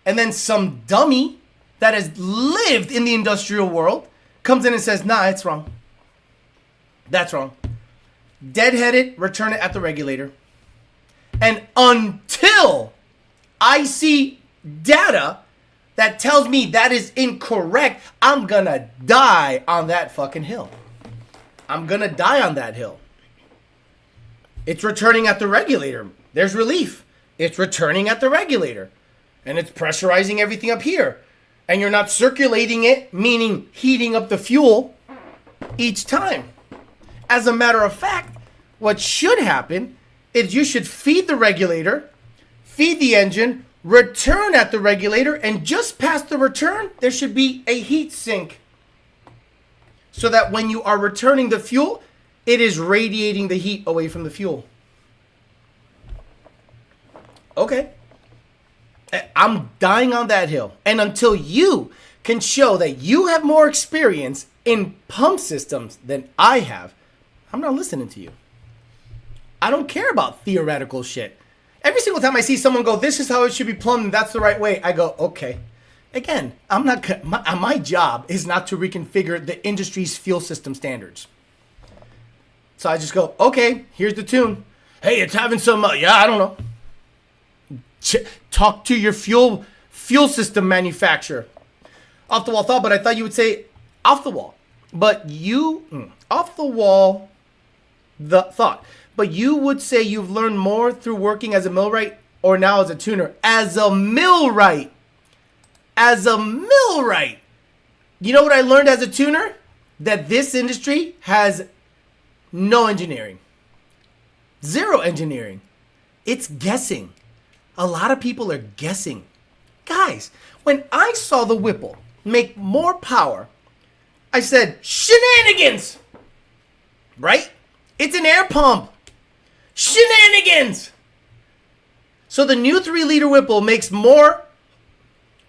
And then some dummy that has lived in the industrial world comes in and says, nah, it's wrong. That's wrong. Deadheaded, return it at the regulator. And until I see data that tells me that is incorrect, I'm gonna die on that fucking hill. I'm gonna die on that hill. It's returning at the regulator. There's relief. It's returning at the regulator. And it's pressurizing everything up here. And you're not circulating it, meaning heating up the fuel each time. As a matter of fact, what should happen is you should feed the regulator, feed the engine, return at the regulator, and just past the return, there should be a heat sink. So that when you are returning the fuel, it is radiating the heat away from the fuel. Okay. I'm dying on that hill. And until you can show that you have more experience in pump systems than I have, I'm not listening to you. I don't care about theoretical shit. Every single time I see someone go, this is how it should be plumbed, and that's the right way, I go, okay. Again, I'm not. My job is not to reconfigure the industry's fuel system standards. So I just go, okay, here's the tune. Hey, it's having some. I don't know. Talk to your fuel system manufacturer. Off the wall thought, but I thought you would say off the wall. But you off the wall. The thought, but you would say you've learned more through working as a millwright or now as a tuner. As a millwright. You know what I learned as a tuner? That this industry has no engineering. Zero engineering. It's guessing. A lot of people are guessing. Guys, when I saw the Whipple make more power, I said, shenanigans! Right? It's an air pump. Shenanigans! So the new 3-liter Whipple makes more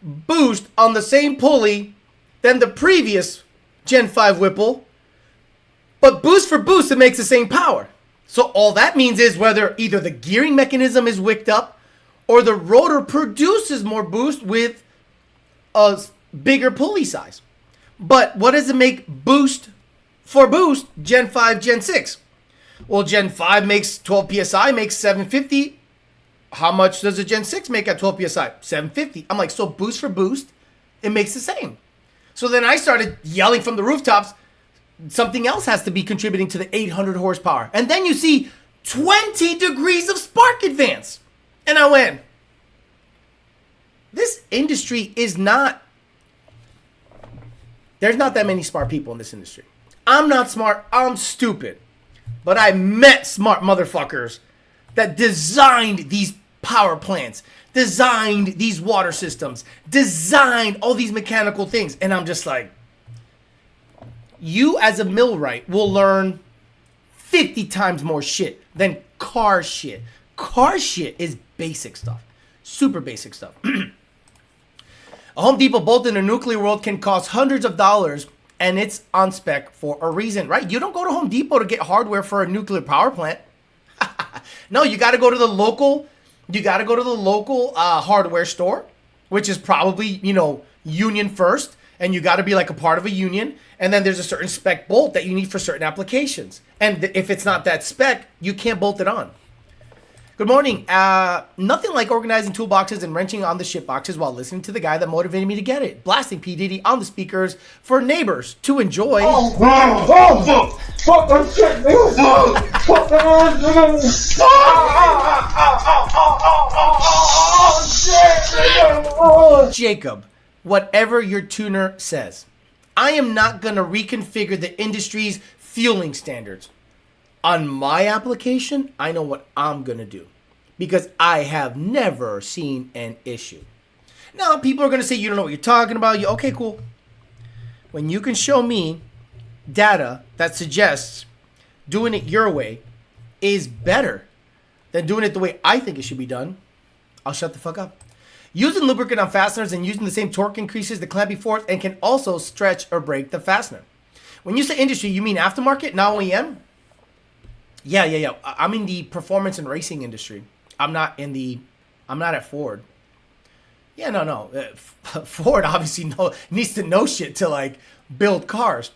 boost on the same pulley than the previous Gen 5 Whipple. But boost for boost, it makes the same power. So all that means is whether either the gearing mechanism is wicked up or the rotor produces more boost with a bigger pulley size. But what does it make boost for boost, Gen 5, Gen 6? Well, Gen 5 makes 12 PSI, makes 750. How much does a Gen 6 make at 12 PSI? 750. I'm like, so boost for boost, it makes the same. So then I started yelling from the rooftops, something else has to be contributing to the 800 horsepower. And then you see 20 degrees of spark advance. And I went, this industry is not, there's not that many smart people in this industry. I'm not smart, I'm stupid. But I met smart motherfuckers that designed these power plants, designed these water systems, designed all these mechanical things. And I'm just like, you as a millwright will learn 50 times more shit than car shit. Car shit is basic stuff. Super basic stuff. A Home Depot bolt in a nuclear world can cost hundreds of dollars, and it's on spec for a reason, right? You don't go to Home Depot to get hardware for a nuclear power plant. No, you got to go to the local. You got to go to the local hardware store, which is probably, union first, and you got to be like a part of a union. And then there's a certain spec bolt that you need for certain applications. And if it's not that spec, you can't bolt it on. Good morning. Nothing like organizing toolboxes and wrenching on the shit boxes while listening to the guy that motivated me to get it. Blasting P. Diddy on the speakers for neighbors to enjoy. Jacob, whatever your tuner says, I am not going to reconfigure the industry's fueling standards. On my application, I know what I'm going to do because I have never seen an issue. Now, people are going to say, you don't know what you're talking about. Okay, cool. When you can show me data that suggests doing it your way is better than doing it the way I think it should be done, I'll shut the fuck up. Using lubricant on fasteners and using the same torque increases the clamping force and can also stretch or break the fastener. When you say industry, you mean aftermarket, not OEM? Yeah. I'm in the performance and racing industry. I'm not at Ford. Yeah, no. Ford obviously needs to know shit to like build cars.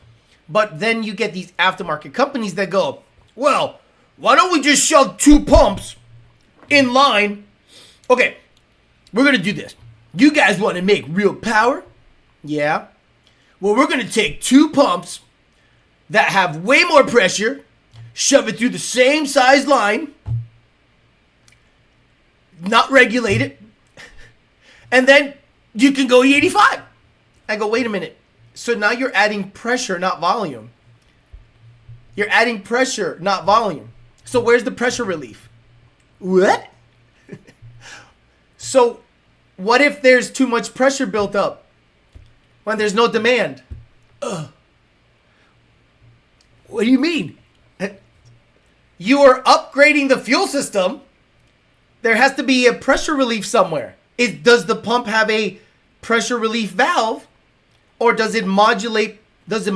But then you get these aftermarket companies that go, well, why don't we just shove 2 pumps in line? Okay, we're going to do this. You guys want to make real power? Yeah. Well, we're going to take 2 pumps that have way more pressure, shove it through the same size line, not regulate it, and then you can go E85. I go, wait a minute. So now you're adding pressure, not volume. You're adding pressure, not volume. So where's the pressure relief? What? So what if there's too much pressure built up when there's no demand? What do you mean? You are upgrading the fuel system. There has to be a pressure relief somewhere. Does the pump have a pressure relief valve? Or does it modulate? Does it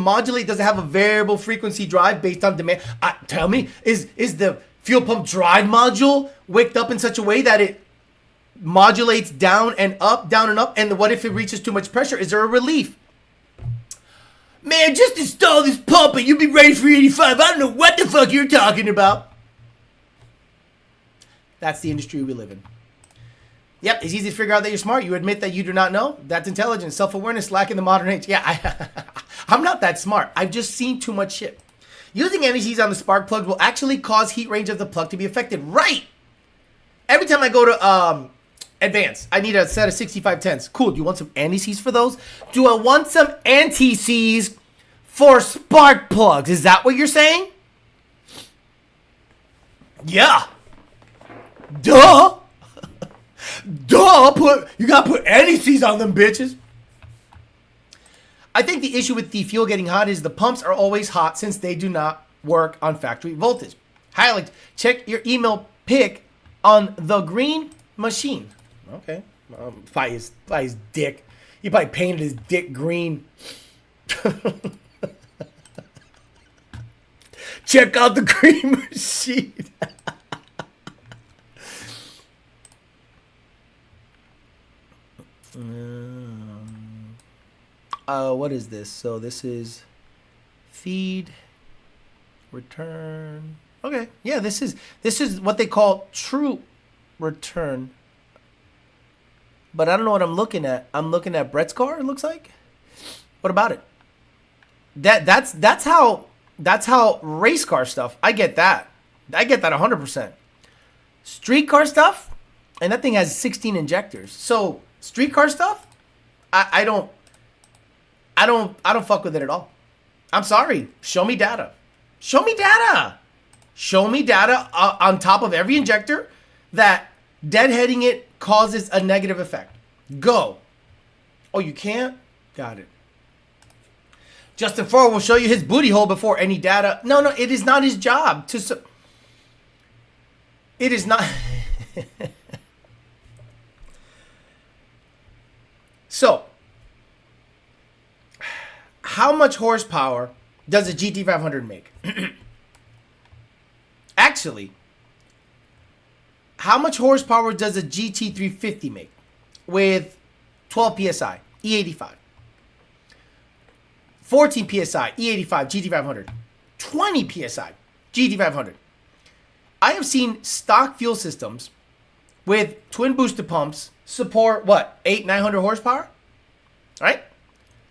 have a variable frequency drive based on demand? Tell me, is the fuel pump drive module wicked up in such a way that it modulates down and up, and what if it reaches too much pressure? Is there a relief? Man, just install this pump and you'll be ready for 85. I don't know what the fuck you're talking about. That's the industry we live in. Yep, it's easy to figure out that you're smart. You admit that you do not know. That's intelligence, self-awareness, lack in the modern age. Yeah, I'm not that smart. I've just seen too much shit. Using anti-seize on the spark plug will actually cause heat range of the plug to be affected. Right! Every time I go to advance, I need a set of 6510s. Cool, do you want some anti-seize for those? Do I want some anti-seize for spark plugs? Is that what you're saying? Yeah. Duh. Duh. You gotta put anti-seize on them bitches. I think the issue with the fuel getting hot is the pumps are always hot since they do not work on factory voltage. Highlight. Check your email pic on the green machine. Okay. By his dick. He probably painted his dick green. Check out the green machine. What is this? So this is feed, return. Okay, yeah, this is what they call true return. But I don't know what I'm looking at. I'm looking at Brett's car. It looks like. What about it? That's how race car stuff. I get that. I get that 100%. Street car stuff, and that thing has 16 injectors. So street car stuff, I don't fuck with it at all. I'm sorry. Show me data. Show me data. Show me data on top of every injector that deadheading it causes a negative effect. Go. Oh, you can't? Got it. Justin Ford will show you his booty hole before any data. No, it is not his job to. It is not. So, how much horsepower does a GT500 make? Actually, how much horsepower does a GT350 make with 12 psi, E85? 14 psi, E85, GT500. 20 psi, GT500. I have seen stock fuel systems with twin booster pumps support what? 900 horsepower? Right?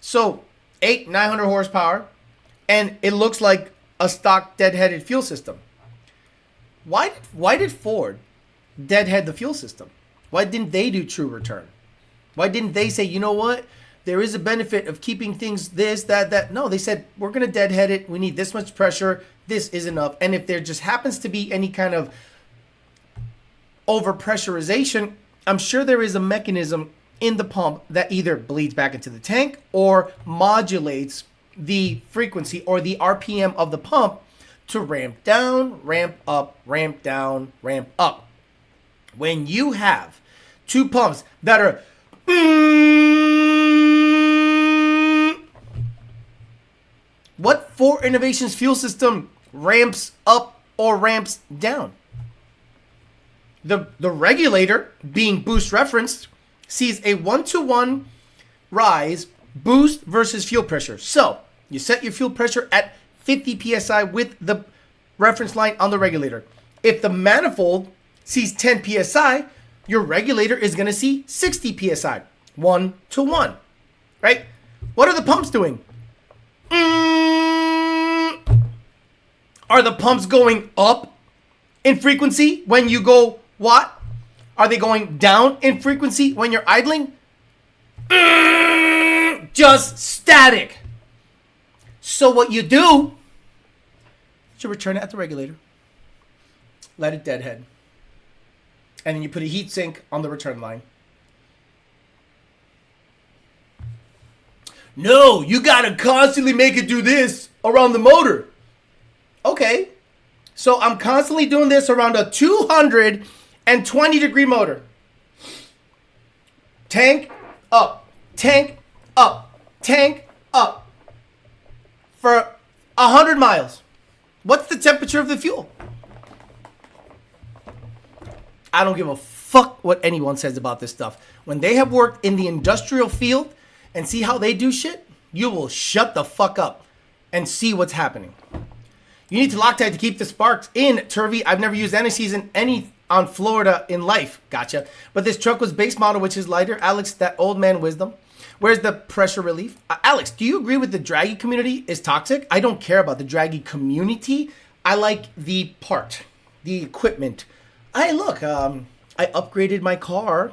So 900 horsepower, and it looks like a stock deadheaded fuel system. Why did Ford deadhead the fuel system? Why didn't they do true return? Why didn't they say, you know what? There is a benefit of keeping things this, that. No, they said, we're going to deadhead it. We need this much pressure. This is enough. And if there just happens to be any kind of overpressurization, I'm sure there is a mechanism in the pump that either bleeds back into the tank or modulates the frequency or the RPM of the pump to ramp down, ramp up, ramp down, ramp up. When you have two pumps that are what Ford Innovations fuel system ramps up or ramps down? The regulator, being boost referenced, sees a 1-to-1 rise boost versus fuel pressure. So you set your fuel pressure at 50 psi with the reference line on the regulator. If the manifold sees 10 psi, your regulator is going to see 60 psi, 1-to-1, right? What are the pumps doing? Are the pumps going up in frequency when you go watt? Are they going down in frequency when you're idling? Just static. So what you do is you return it at the regulator, let it deadhead, and then you put a heat sink on the return line. No, you gotta constantly make it do this around the motor. Okay, so I'm constantly doing this around a 220 degree motor. Tank up, tank up, tank up for 100 miles. What's the temperature of the fuel? I don't give a fuck what anyone says about this stuff. When they have worked in the industrial field and see how they do shit, you will shut the fuck up and see what's happening. You need to Loctite to keep the sparks in, Turvi. I've never used Anise in any on Florida in life. Gotcha. But this truck was base model, which is lighter. Alex, that old man wisdom. Where's the pressure relief? Alex, do you agree with the Dragy community is toxic? I don't care about the Dragy community. I like the part, the equipment. I upgraded my car,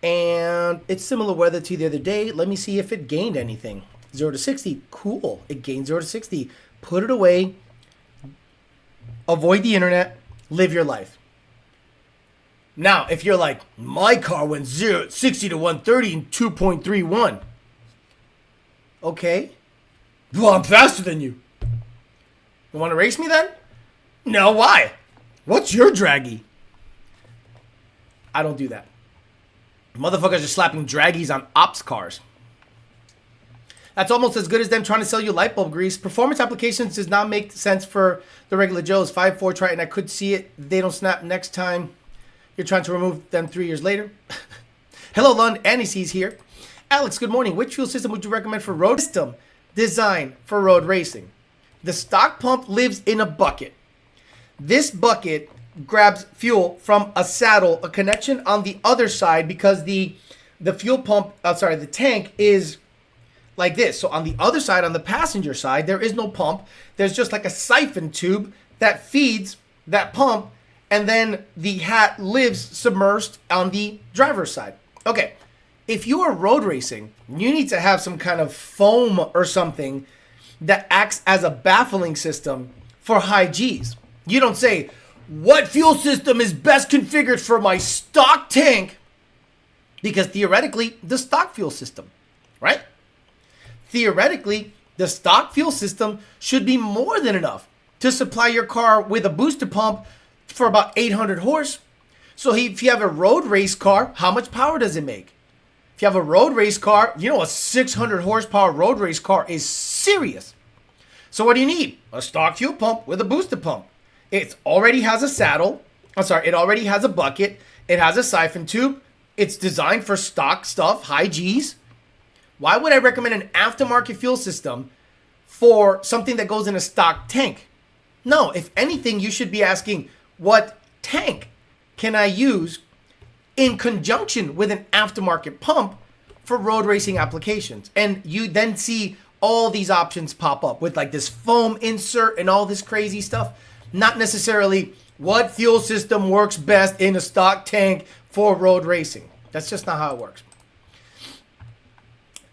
and it's similar weather to the other day. Let me see if it gained anything. 0 to 60. Cool. It gained 0 to 60. Put it away. Avoid the internet. Live your life. Now, if you're like, my car went 60 to 130 in 2.31. Okay. Well, I'm faster than you. You want to race me then? No, why? What's your Dragy? I don't do that. Motherfuckers are slapping Dragys on ops cars. That's almost as good as them trying to sell you light bulb grease. Performance applications does not make sense for the regular Joes. 5.4 Triton, I could see it. They don't snap next time. You're trying to remove them 3 years later. Hello, Lund. Anise here. Alex, good morning. Which fuel system would you recommend for road system design for road racing? The stock pump lives in a bucket. This bucket grabs fuel from a saddle, a connection on the other side, because the fuel pump, the tank is like this. So on the other side, on the passenger side, there is no pump. There's just like a siphon tube that feeds that pump, and then the hat lives submerged on the driver's side. Okay, if you are road racing, you need to have some kind of foam or something that acts as a baffling system for high Gs. You don't say, what fuel system is best configured for my stock tank? Because theoretically, the stock fuel system, right? Theoretically, the stock fuel system should be more than enough to supply your car with a booster pump for about 800 horse. So if you have a road race car, how much power does it make? If you have a road race car, you know a 600 horsepower road race car is serious. So what do you need? A stock fuel pump with a booster pump. It already has a saddle. It already has a bucket. It has a siphon tube. It's designed for stock stuff, high Gs. Why would I recommend an aftermarket fuel system for something that goes in a stock tank? No, if anything, you should be asking, what tank can I use in conjunction with an aftermarket pump for road racing applications? And you then see all these options pop up with like this foam insert and all this crazy stuff. Not necessarily what fuel system works best in a stock tank for road racing. That's just not how it works.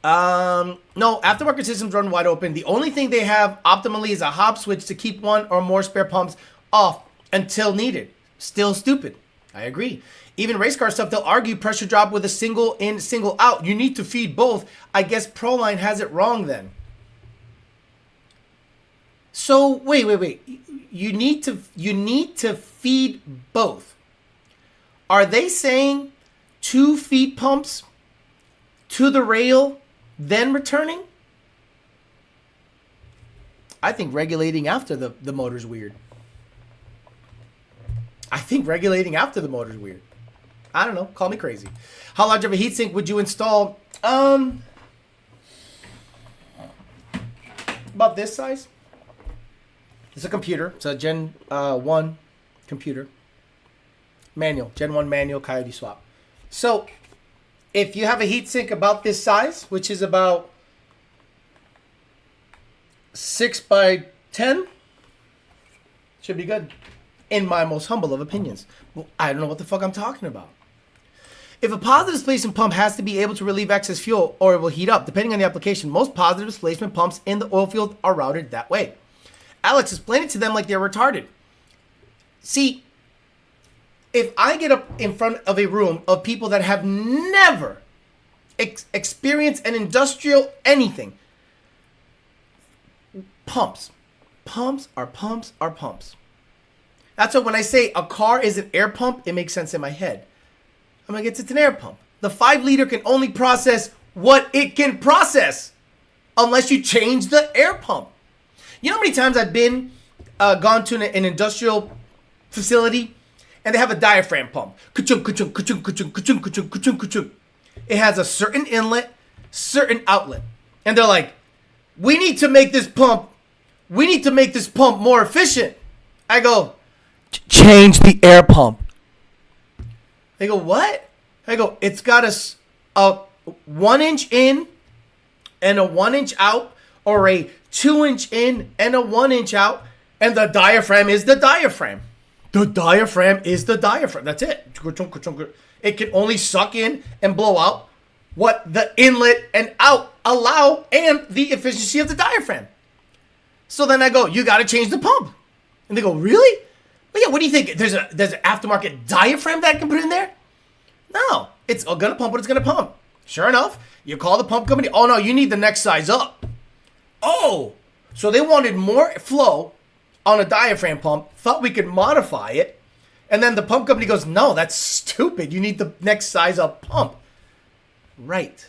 No, aftermarket systems run wide open. The only thing they have optimally is a hop switch to keep one or more spare pumps off until needed. Still stupid. I agree. Even race car stuff, they'll argue pressure drop with a single in, single out. You need to feed both. I guess Proline has it wrong then. So wait. You need to feed both. Are they saying 2 feed pumps to the rail, then returning? I think regulating after the motor's weird. I don't know. Call me crazy. How large of a heatsink would you install? About this size. It's a computer. It's a Gen 1 computer. Manual. Gen 1 manual Coyote swap. So, if you have a heatsink about this size, which is about 6 by 10, should be good. In my most humble of opinions. Well, I don't know what the fuck I'm talking about. If a positive displacement pump has to be able to relieve excess fuel or it will heat up, depending on the application, most positive displacement pumps in the oil field are routed that way. Alex, explain it to them like they're retarded. See, if I get up in front of a room of people that have never experienced an industrial anything, pumps are pumps. That's why when I say a car is an air pump, it makes sense in my head. I'm like, it's an air pump. The 5 liter can only process what it can process unless you change the air pump. You know how many times I've gone to an industrial facility and they have a diaphragm pump. Ka-chung, ka-chung, ka-chung, ka-chung, ka-chung, ka-chung, ka-chung, ka-chung. It has a certain inlet, certain outlet. And they're like, we need to make this pump more efficient. I go, change the air pump. They go, what? I go, it's got a 1 inch in and a 1 inch out, or a 2 inch in and a 1 inch out, and the diaphragm is the diaphragm. The diaphragm is the diaphragm. That's it. It can only suck in and blow out what the inlet and out allow, and the efficiency of the diaphragm. So then I go, you got to change the pump. And they go, really? But yeah, what do you think? There's an aftermarket diaphragm that I can put in there? No, it's going to pump what it's going to pump. Sure enough, you call the pump company. Oh, no, you need the next size up. Oh, so they wanted more flow on a diaphragm pump, thought we could modify it. And then the pump company goes, no, that's stupid. You need the next size up pump. Right.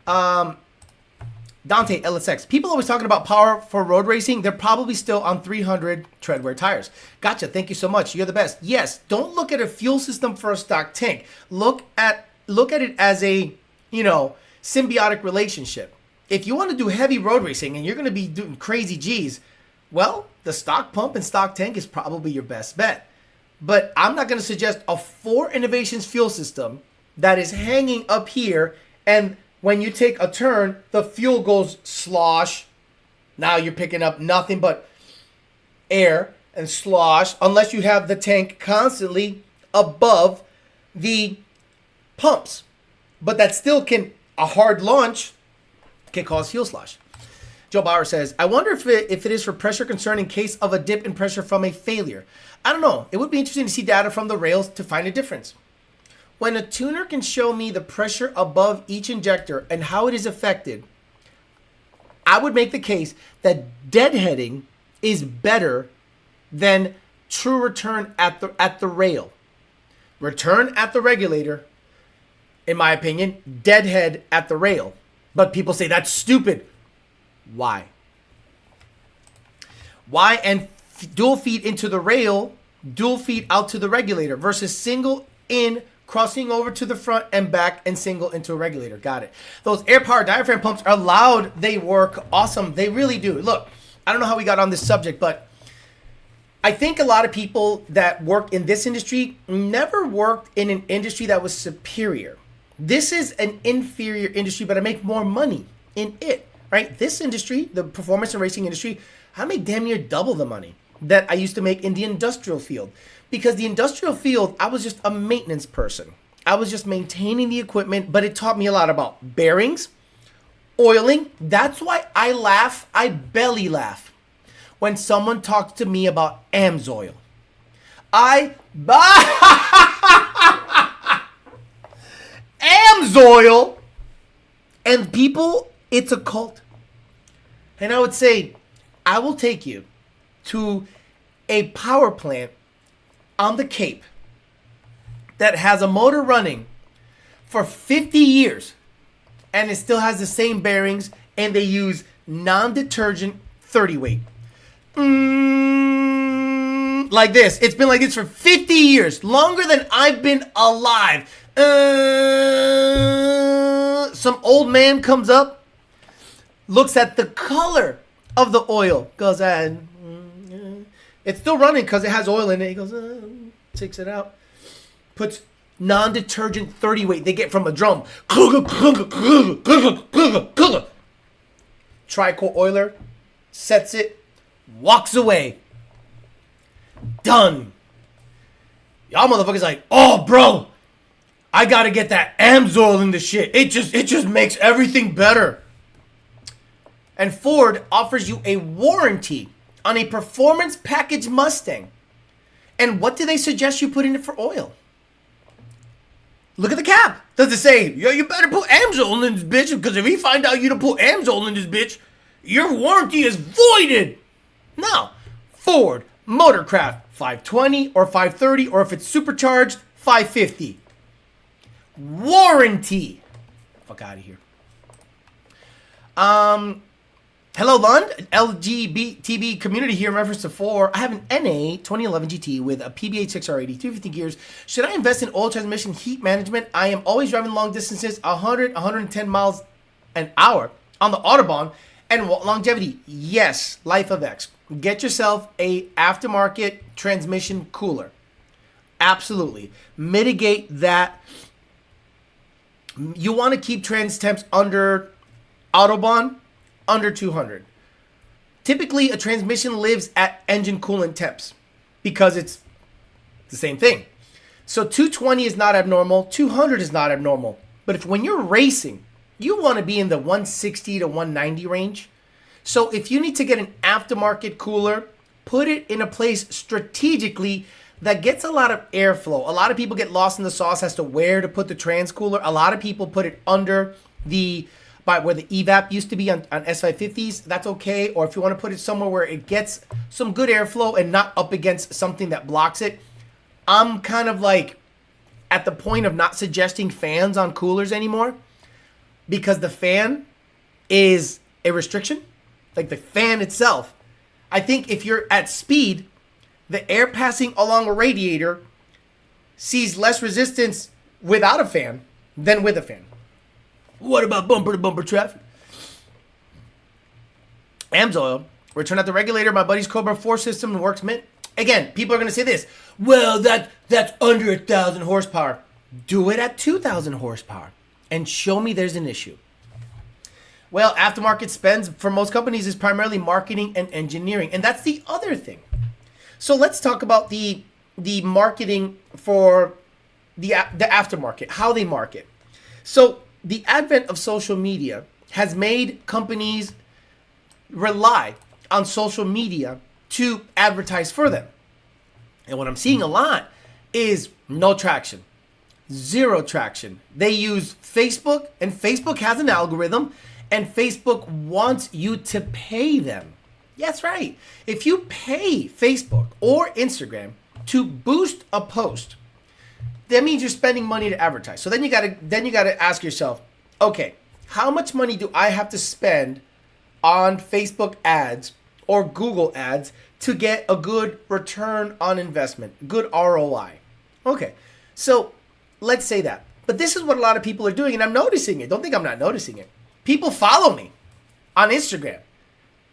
Dante LSX. People always talking about power for road racing. They're probably still on 300 treadwear tires. Gotcha. Thank you so much. You're the best. Yes. Don't look at a fuel system for a stock tank. Look at it as a, symbiotic relationship. If you want to do heavy road racing and you're going to be doing crazy G's, well, the stock pump and stock tank is probably your best bet. But I'm not going to suggest a 4 Innovations fuel system that is hanging up here, and when you take a turn, the fuel goes slosh. Now you're picking up nothing but air and slosh, unless you have the tank constantly above the pumps. But that still a hard launch can cause fuel slosh. Joe Bauer says, I wonder if it is for pressure concern in case of a dip in pressure from a failure. I don't know. It would be interesting to see data from the rails to find a difference. When a tuner can show me the pressure above each injector and how it is affected, I would make the case that deadheading is better than true return at the rail. Return at the regulator, in my opinion, deadhead at the rail. But people say that's stupid. Why? Why? And dual feed into the rail, dual feed out to the regulator versus single in, crossing over to the front and back, and single into a regulator. Got it. Those air power diaphragm pumps are loud. They work awesome. They really do. Look, I don't know how we got on this subject, but I think a lot of people that work in this industry never worked in an industry that was superior. This is an inferior industry, but I make more money in it, right? This industry, the performance and racing industry, I make damn near double the money that I used to make in the industrial field. Because the industrial field, I was just a maintenance person. I was just maintaining the equipment, but it taught me a lot about bearings, oiling. That's why I belly laugh when someone talks to me about AMSOIL. AMSOIL, and people, it's a cult. And I would say, I will take you to a power plant on the Cape that has a motor running for 50 years and it still has the same bearings, and they use non-detergent 30 weight. Like this. It's been like this for 50 years, longer than I've been alive. Some old man comes up, looks at the color of the oil, goes, it's still running because it has oil in it. He goes, takes it out, puts non-detergent 30 weight they get from a drum. Tri-core oiler, sets it, walks away. Done. Y'all motherfuckers like, oh, bro, I gotta get that AMSOIL in the shit. It just makes everything better. And Ford offers you a warranty on a performance package Mustang. And what do they suggest you put in it for oil? Look at the cap. Does it say, yo, you better put AMSOIL in this bitch, because if we find out you don't put AMSOIL in this bitch, your warranty is voided. No. Ford Motorcraft 520 or 530, or if it's supercharged, 550. Warranty. Fuck out of here. Hello, Lund. LGBTB community here in reference to 4. I have an NA 2011 GT with a PBH 6R80, 250 gears. Should I invest in oil transmission heat management? I am always driving long distances, 100, 110 miles an hour on the Autobahn. And longevity, yes, life of X. Get yourself a aftermarket transmission cooler. Absolutely. Mitigate that. You want to keep trans temps under Autobahn, under 200. Typically, a transmission lives at engine coolant temps because it's the same thing. So 220 is not abnormal, 200 is not abnormal. But if when you're racing, you want to be in the 160 to 190 range. So if you need to get an aftermarket cooler, put it in a place strategically that gets a lot of airflow. A lot of people get lost in the sauce as to where to put the trans cooler. A lot of people put it under by where the evap used to be on S550s. That's okay. Or if you want to put it somewhere where it gets some good airflow and not up against something that blocks it. I'm kind of like at the point of not suggesting fans on coolers anymore because the fan is a restriction. Like the fan itself. I think if you're at speed, the air passing along a radiator sees less resistance without a fan than with a fan. What about bumper-to-bumper traffic? AMSOIL, return out the regulator. My buddy's Cobra 4 system works mint. Again, people are going to say this. Well, that's under 1,000 horsepower. Do it at 2,000 horsepower and show me there's an issue. Well, aftermarket spends for most companies is primarily marketing and engineering. And that's the other thing. So let's talk about the marketing for the aftermarket, how they market. So the advent of social media has made companies rely on social media to advertise for them. And what I'm seeing a lot is no traction, zero traction. They use Facebook, and Facebook has an algorithm, and Facebook wants you to pay them. That's right. If you pay Facebook or Instagram to boost a post, that means you're spending money to advertise. So then you gotta ask yourself, okay, how much money do I have to spend on Facebook ads or Google ads to get a good return on investment, good ROI? Okay, so let's say that. But this is what a lot of people are doing, and I'm noticing it. Don't think I'm not noticing it. People follow me on Instagram,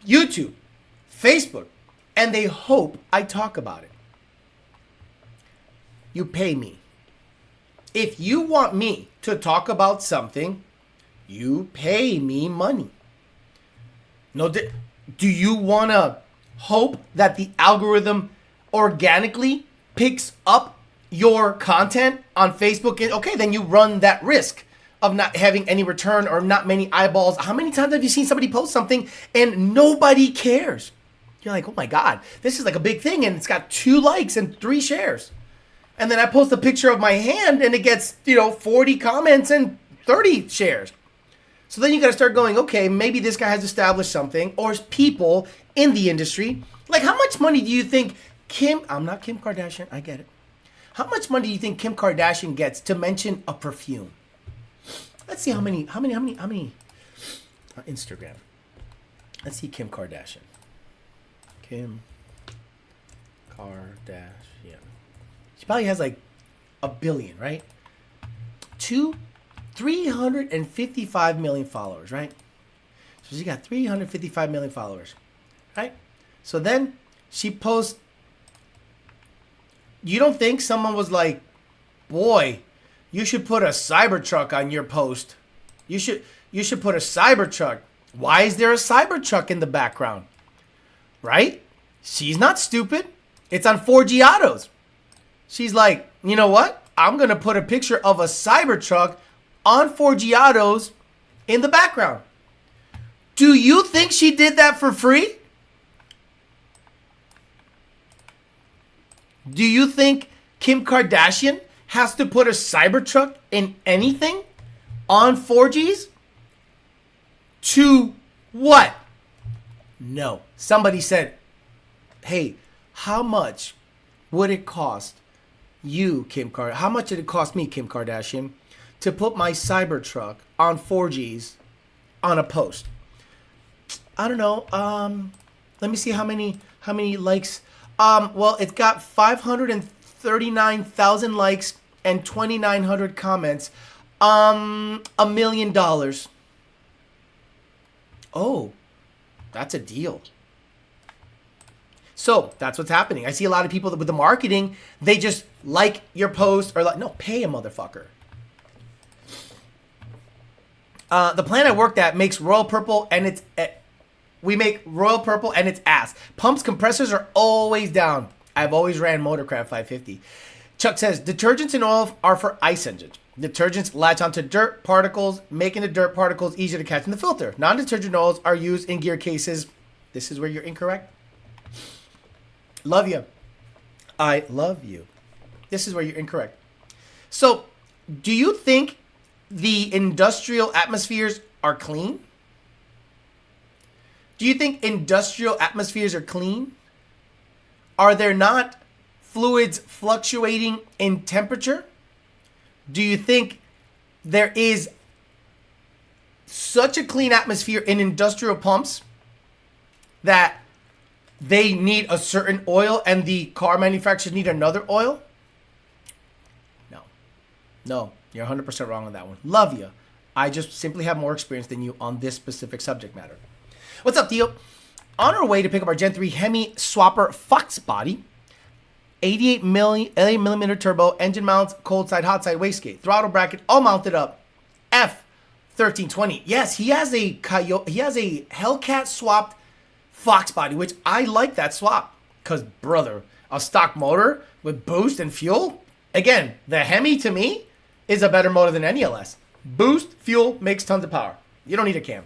YouTube, Facebook, and they hope I talk about it. You pay me. If you want me to talk about something, you pay me money. No, do you want to hope that the algorithm organically picks up your content on Facebook? And okay, then you run that risk of not having any return or not many eyeballs. How many times have you seen somebody post something and nobody cares? You're like, oh my God, this is like a big thing and it's got 2 likes and 3 shares. And then I post a picture of my hand and it gets, 40 comments and 30 shares. So then you got to start going, okay, maybe this guy has established something, or people in the industry. Like, how much money do you think I'm not Kim Kardashian, I get it. How much money do you think Kim Kardashian gets to mention a perfume? Let's see how many Instagram. Let's see Kim Kardashian. Kim Kardashian. She probably has like 1 billion, right? 355 million followers, right? So she got 355 million followers, right? So then she posts. You don't think someone was like, boy, you should put a Cybertruck on your post. You should put a Cybertruck. Why is there a Cybertruck in the background? Right? She's not stupid. It's on 4G Autos. She's like, you know what? I'm going to put a picture of a Cybertruck on 4G Autos in the background. Do you think she did that for free? Do you think Kim Kardashian has to put a Cybertruck in anything on 4Gs? To what? No. Somebody said, hey, how much would it cost you, Kim Kardashian? How much did it cost me, Kim Kardashian, to put my Cybertruck on 4Gs on a post? I don't know. Let me see how many likes. Well, it's got 539,000 likes and 2,900 comments. $1 million. Oh, that's a deal. So that's what's happening. I see a lot of people that with the marketing, they just like your post or like, no, pay a motherfucker. The plant I worked at makes royal purple and it's, we make royal purple and it's ass. Pumps, compressors are always down. I've always ran Motorcraft 550. Chuck says, detergents and oil are for ice engines. Detergents latch onto dirt particles, making the dirt particles easier to catch in the filter. Non-detergent oils are used in gear cases. This is where you're incorrect. Love you. I love you. This is where you're incorrect. So, do you think the industrial atmospheres are clean? Do you think industrial atmospheres are clean? Are there not fluids fluctuating in temperature? Do you think there is such a clean atmosphere in industrial pumps that they need a certain oil and the car manufacturers need another oil? No, you're 100% wrong on that one. Love you. I just simply have more experience than you on this specific subject matter. What's up, Theo? On our way to pick up our Gen 3 Hemi Swapper Fox body, 88 millimeter turbo, engine mounts, cold side, hot side, wastegate, throttle bracket, all mounted up. F1320. Yes, he has a Coyote. He has a Hellcat swapped Fox body, which I like that swap. Because, brother, a stock motor with boost and fuel. Again, the Hemi to me is a better motor than any LS. Boost, fuel, makes tons of power. You don't need a cam.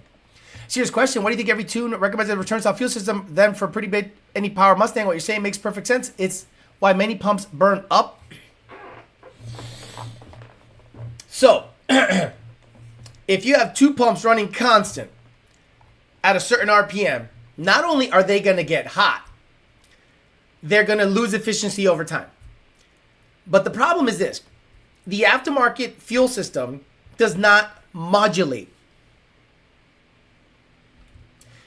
Serious question. What do you think every tune recommends a return style fuel system then for pretty big any power Mustang? What you're saying makes perfect sense. It's why many pumps burn up. So, if you have two pumps running constant at a certain RPM, not only are they going to get hot, they're going to lose efficiency over time. But the problem is this. The aftermarket fuel system does not modulate.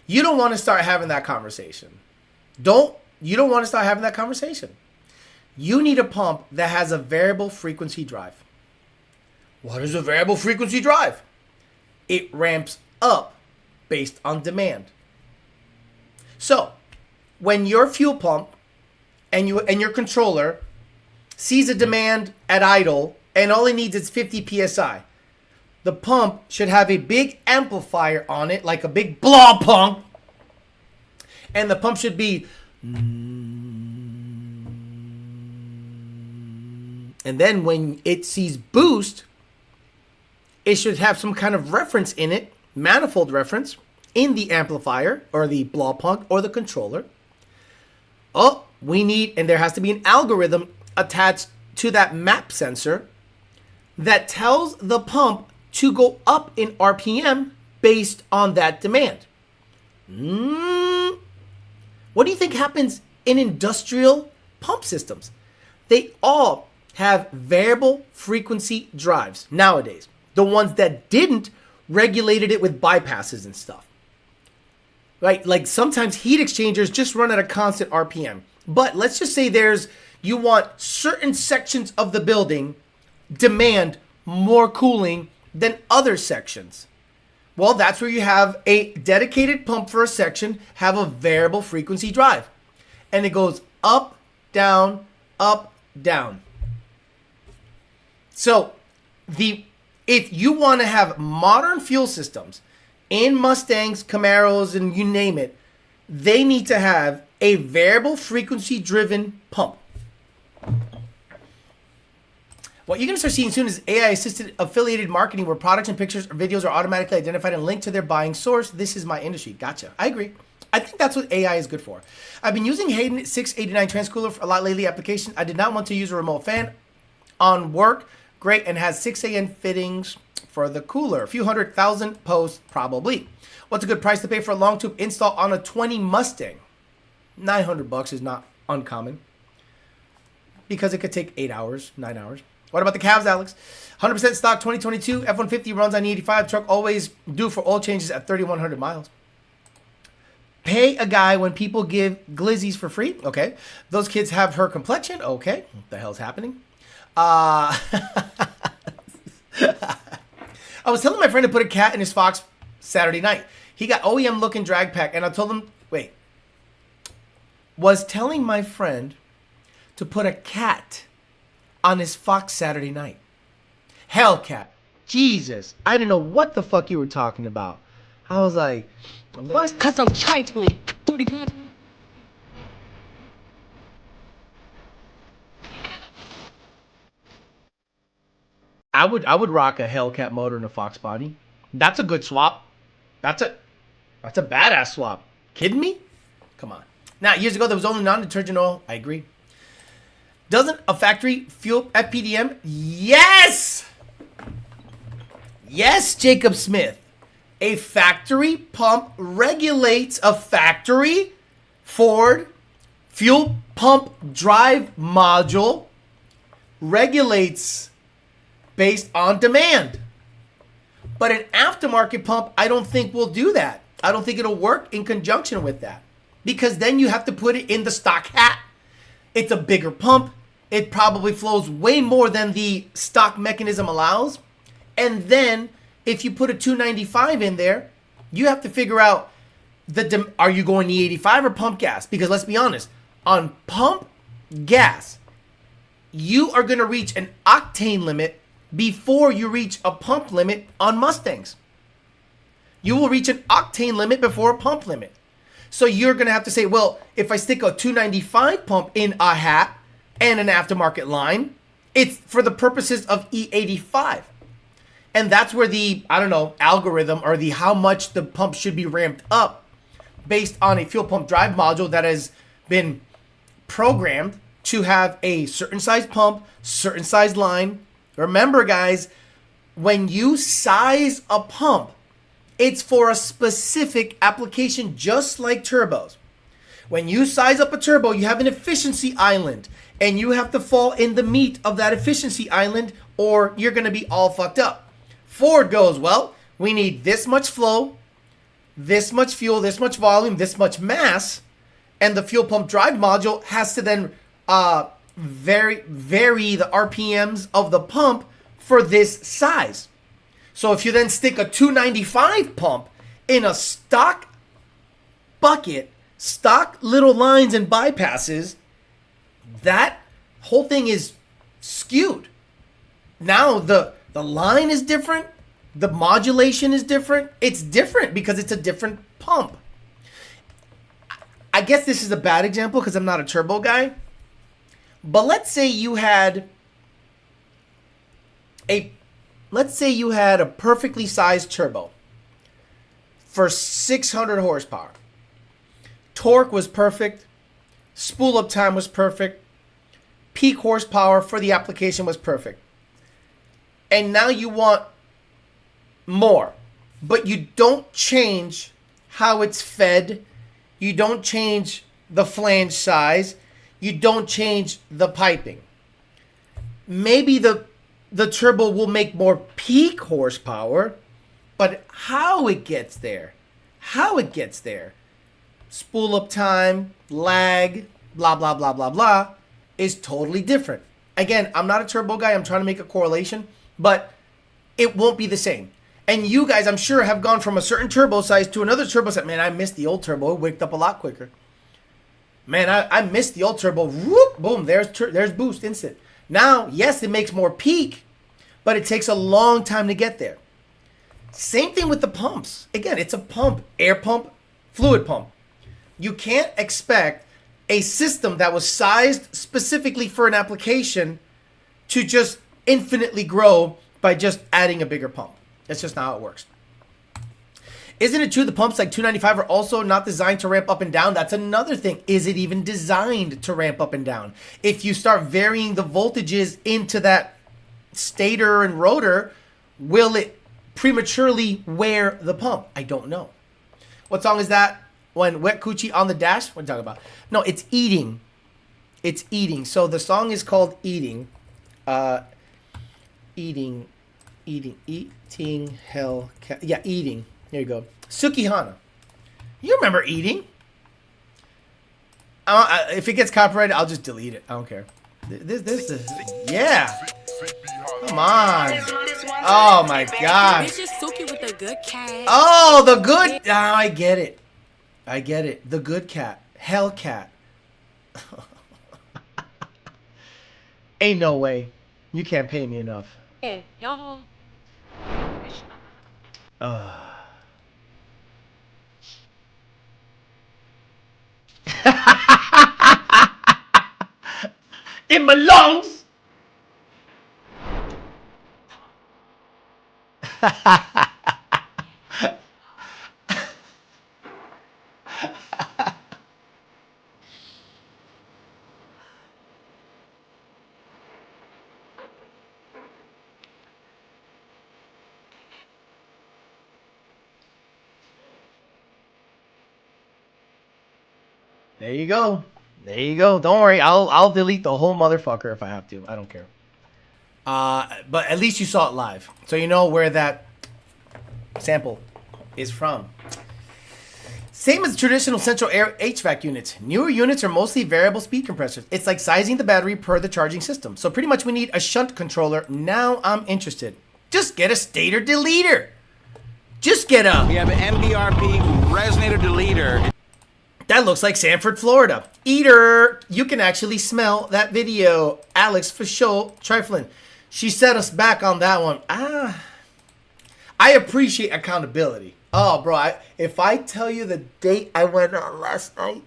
You don't want to start having that conversation. You don't want to start having that conversation. You need a pump that has a variable frequency drive. What is a variable frequency drive? It ramps up based on demand. So, when your fuel pump and your controller sees a demand at idle and all it needs is 50 psi, the pump should have a big amplifier on it, like a big blow pump, and the pump should be, and then when it sees boost, it should have some kind of reference in it, manifold reference, in the amplifier or the blow pump or the controller. Oh, and there has to be an algorithm attached to that map sensor that tells the pump to go up in RPM based on that demand. What do you think happens in industrial pump systems? They all have variable frequency drives nowadays. The ones that didn't regulated it with bypasses and stuff. Right? Like sometimes heat exchangers just run at a constant RPM. But let's just say you want certain sections of the building demand more cooling than other sections. Well, that's where you have a dedicated pump for a section, have a variable frequency drive. And it goes up, down, up, down. So, if you want to have modern fuel systems in Mustangs, Camaros, and you name it, they need to have a variable frequency driven pump. What you're going to start seeing soon is AI-assisted affiliated marketing where products and pictures or videos are automatically identified and linked to their buying source. This is my industry. Gotcha. I agree. I think that's what AI is good for. I've been using Hayden 689 transcooler for a lot lately application. I did not want to use a remote fan on work. Great, and has 6AN fittings for the cooler. A few 100,000 posts, probably. What's a good price to pay for a long tube install on a 20 Mustang? $900 is not uncommon because it could take 8 hours, 9 hours. What about the calves, Alex? 100% stock 2022 F-150 runs on E85 truck, always due for oil changes at 3,100 miles. Pay a guy when people give glizzies for free. Okay. Those kids have her complexion. Okay. What the hell's happening? I was telling my friend to put a cat in his Fox Saturday night. He got OEM looking drag pack, and I told him, wait. Was telling my friend to put a cat on his Fox Saturday night. Hellcat. Jesus. I didn't know what the fuck you were talking about. I was like, what? Cause I'm trifling. I would rock a Hellcat motor and a Fox body. That's a good swap. That's a badass swap. Kidding me? Come on. Now, years ago, there was only non-detergent oil. I agree. Doesn't a factory fuel FPDM? Yes! Yes, Jacob Smith. A factory pump regulates a factory Ford fuel pump drive module regulates based on demand. But an aftermarket pump, I don't think will do that. I don't think it'll work in conjunction with that. Because then you have to put it in the stock hat. It's a bigger pump. It probably flows way more than the stock mechanism allows. And then if you put a 295 in there, you have to figure out, are you going E85 or pump gas? Because let's be honest, on pump gas, you are going to reach an octane limit before you reach a pump limit on Mustangs. You will reach an octane limit before a pump limit. So you're going to have to say, well, if I stick a 295 pump in a hat and an aftermarket line, it's for the purposes of E85. And that's where the, I don't know, algorithm or the how much the pump should be ramped up based on a fuel pump drive module that has been programmed to have a certain size pump, certain size line. Remember, guys, when you size a pump, it's for a specific application, just like turbos. When you size up a turbo, you have an efficiency island, and you have to fall in the meat of that efficiency island, or you're going to be all fucked up. Ford goes, well, we need this much flow, this much fuel, this much volume, this much mass, and the fuel pump drive module has to then vary the RPMs of the pump for this size. So if you then stick a 295 pump in a stock bucket, stock little lines and bypasses, that whole thing is skewed. Now the line is different, the modulation is different. It's different because it's a different pump. I guess this is a bad example because I'm not a turbo guy. But let's say you had a perfectly sized turbo for 600 horsepower. Torque was perfect. Spool up time was perfect. Peak horsepower for the application was perfect. And now you want more. But you don't change how it's fed. You don't change the flange size. You don't change the piping. Maybe the turbo will make more peak horsepower, but how it gets there, spool up time, lag, blah, blah, blah, blah, blah, is totally different. Again, I'm not a turbo guy. I'm trying to make a correlation, but it won't be the same. And you guys, I'm sure, have gone from a certain turbo size to another turbo size. Man, I missed the old turbo. It waked up a lot quicker. Man, I missed the old turbo. Whoop, boom, there's boost instant. Now, yes, it makes more peak, but it takes a long time to get there. Same thing with the pumps. Again, it's a pump, air pump, fluid pump. You can't expect a system that was sized specifically for an application to just infinitely grow by just adding a bigger pump. That's just not how it works. Isn't it true the pumps like 295 are also not designed to ramp up and down? That's another thing. Is it even designed to ramp up and down? If you start varying the voltages into that stator and rotor, will it prematurely wear the pump? I don't know. What song is that? When Wet Coochie on the Dash? What are you talking about? No, it's Eating. It's Eating. So the song is called Eating. Eating, Eating, Hell, yeah, Eating. There you go. Sukihana. You remember Eating? If it gets copyrighted, I'll just delete it. I don't care. This is, yeah. Come on. Oh my god. Oh, the good. Oh, I get it. I get it. The good cat. Hellcat. Ain't no way. You can't pay me enough. It belongs. There you go. There you go. Don't worry. I'll delete the whole motherfucker if I have to. I don't care. But at least you saw it live, so you know where that sample is from. Same as traditional central air HVAC units. Newer units are mostly variable speed compressors. It's like sizing the battery per the charging system. So pretty much we need a shunt controller. Now I'm interested. Just get a stator deleter. Just get a... We have an MBRP resonator deleter. That looks like Sanford, Florida. Eater, you can actually smell that video. Alex, for sure, trifling. She set us back on that one. I appreciate accountability. Oh, bro, if I tell you the date I went on last night,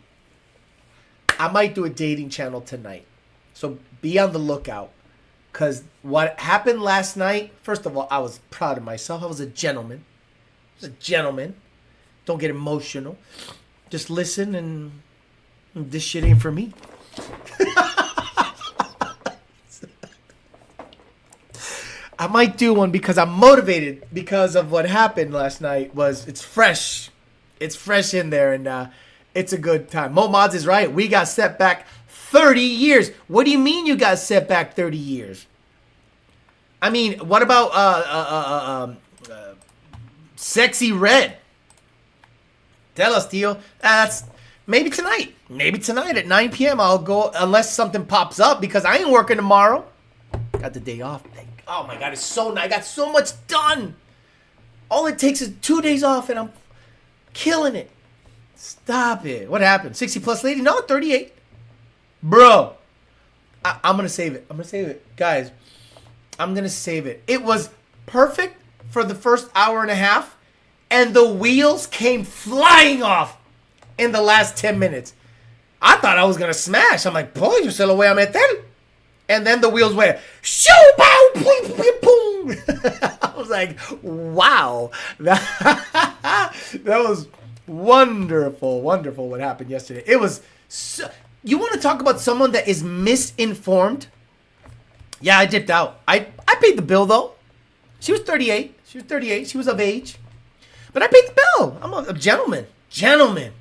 I might do a dating channel tonight. So be on the lookout. Because what happened last night, first of all, I was proud of myself. I was a gentleman. Don't get emotional. Just listen, and this shit ain't for me. I might do one because I'm motivated because of what happened last night. It's fresh. It's fresh in there, and it's a good time. Mo Mods is right. We got set back 30 years. What do you mean you got set back 30 years? I mean, what about Sexy Red? Tell us, Tio. That's maybe tonight. Maybe tonight at 9 p.m. I'll go, unless something pops up, because I ain't working tomorrow. Got the day off. Oh my God, it's so nice. I got so much done. All it takes is 2 days off, and I'm killing it. Stop it. What happened? 60 plus lady? No, 38. Bro, I'm going to save it. I'm going to save it. Guys, I'm going to save it. It was perfect for the first hour and a half, and the wheels came flying off in the last 10 minutes. I thought I was going to smash. I'm like, boy, you se lo voy a meter. And then the wheels went, shoo, pow, boom, boom. I was like, wow. That was wonderful, wonderful what happened yesterday. It was, so, you want to talk about someone that is misinformed? Yeah, I dipped out. I paid the bill, though. She was 38. She was 38. She was of age. But I paid the bill. I'm a gentleman. Gentleman.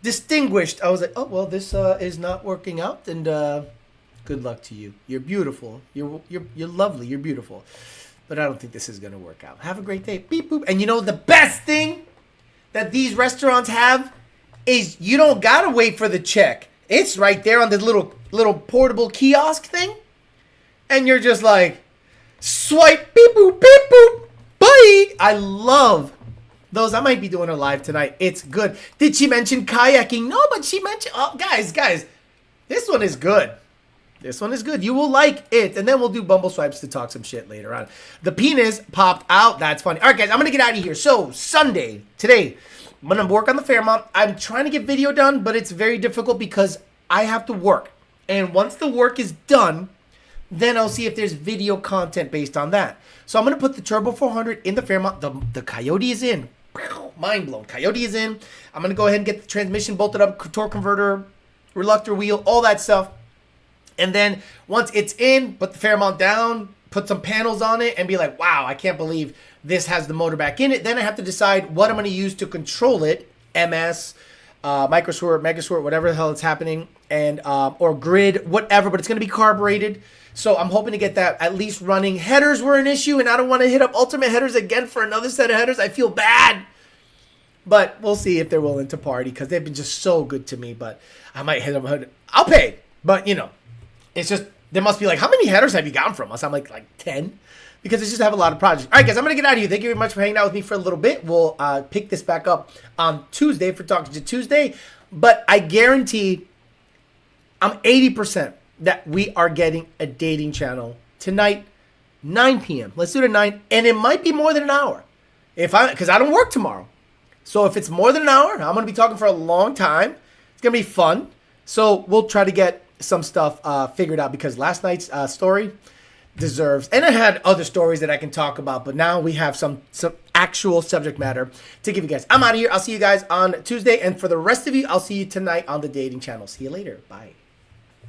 Distinguished. I was like, oh, well, this is not working out, and good luck to you. You're beautiful. You're lovely. You're beautiful. But I don't think this is going to work out. Have a great day. Beep, boop. And you know the best thing that these restaurants have is you don't got to wait for the check. It's right there on the little portable kiosk thing. And you're just like, swipe, beep, boop, bye. I love those. I might be doing a live tonight. It's good. Did she mention kayaking? No, but she mentioned... Oh, guys. This one is good. This one is good. You will like it. And then we'll do bumble swipes to talk some shit later on. The penis popped out. That's funny. All right, guys. I'm going to get out of here. So, Sunday, today, I'm going to work on the Fairmont. I'm trying to get video done, but it's very difficult because I have to work. And once the work is done, then I'll see if there's video content based on that. So I'm going to put the Turbo 400 in the Fairmont. The Coyote is in. Mind blown. Coyote is in. I'm going to go ahead and get the transmission bolted up, torque converter, reluctor wheel, all that stuff. And then once it's in, put the Fairmont down, put some panels on it, and be like, wow, I can't believe this has the motor back in it. Then I have to decide what I'm going to use to control it. MS, microsword, megasword, whatever the hell is happening, and or grid, whatever, but it's going to be carbureted. So I'm hoping to get that at least running. Headers were an issue, and I don't want to hit up ultimate headers again for another set of headers. I feel bad. But we'll see if they're willing to party because they've been just so good to me. But I might hit them. I'll pay. But, you know, it's just, there must be like, how many headers have you gotten from us? I'm like 10. Because I just have a lot of projects. All right, guys, I'm going to get out of here. Thank you very much for hanging out with me for a little bit. We'll pick this back up on Tuesday for Talking to Tuesday. But I guarantee I'm 80% that we are getting a dating channel tonight, 9 p.m. Let's do it at 9. And it might be more than an hour. Because I don't work tomorrow. So if it's more than an hour, I'm going to be talking for a long time. It's going to be fun. So we'll try to get some stuff figured out because last night's story deserves, and I had other stories that I can talk about, but now we have some actual subject matter to give you guys. I'm out of here. I'll see you guys on Tuesday, and for the rest of you, I'll see you tonight on the dating channel. See you later. Bye.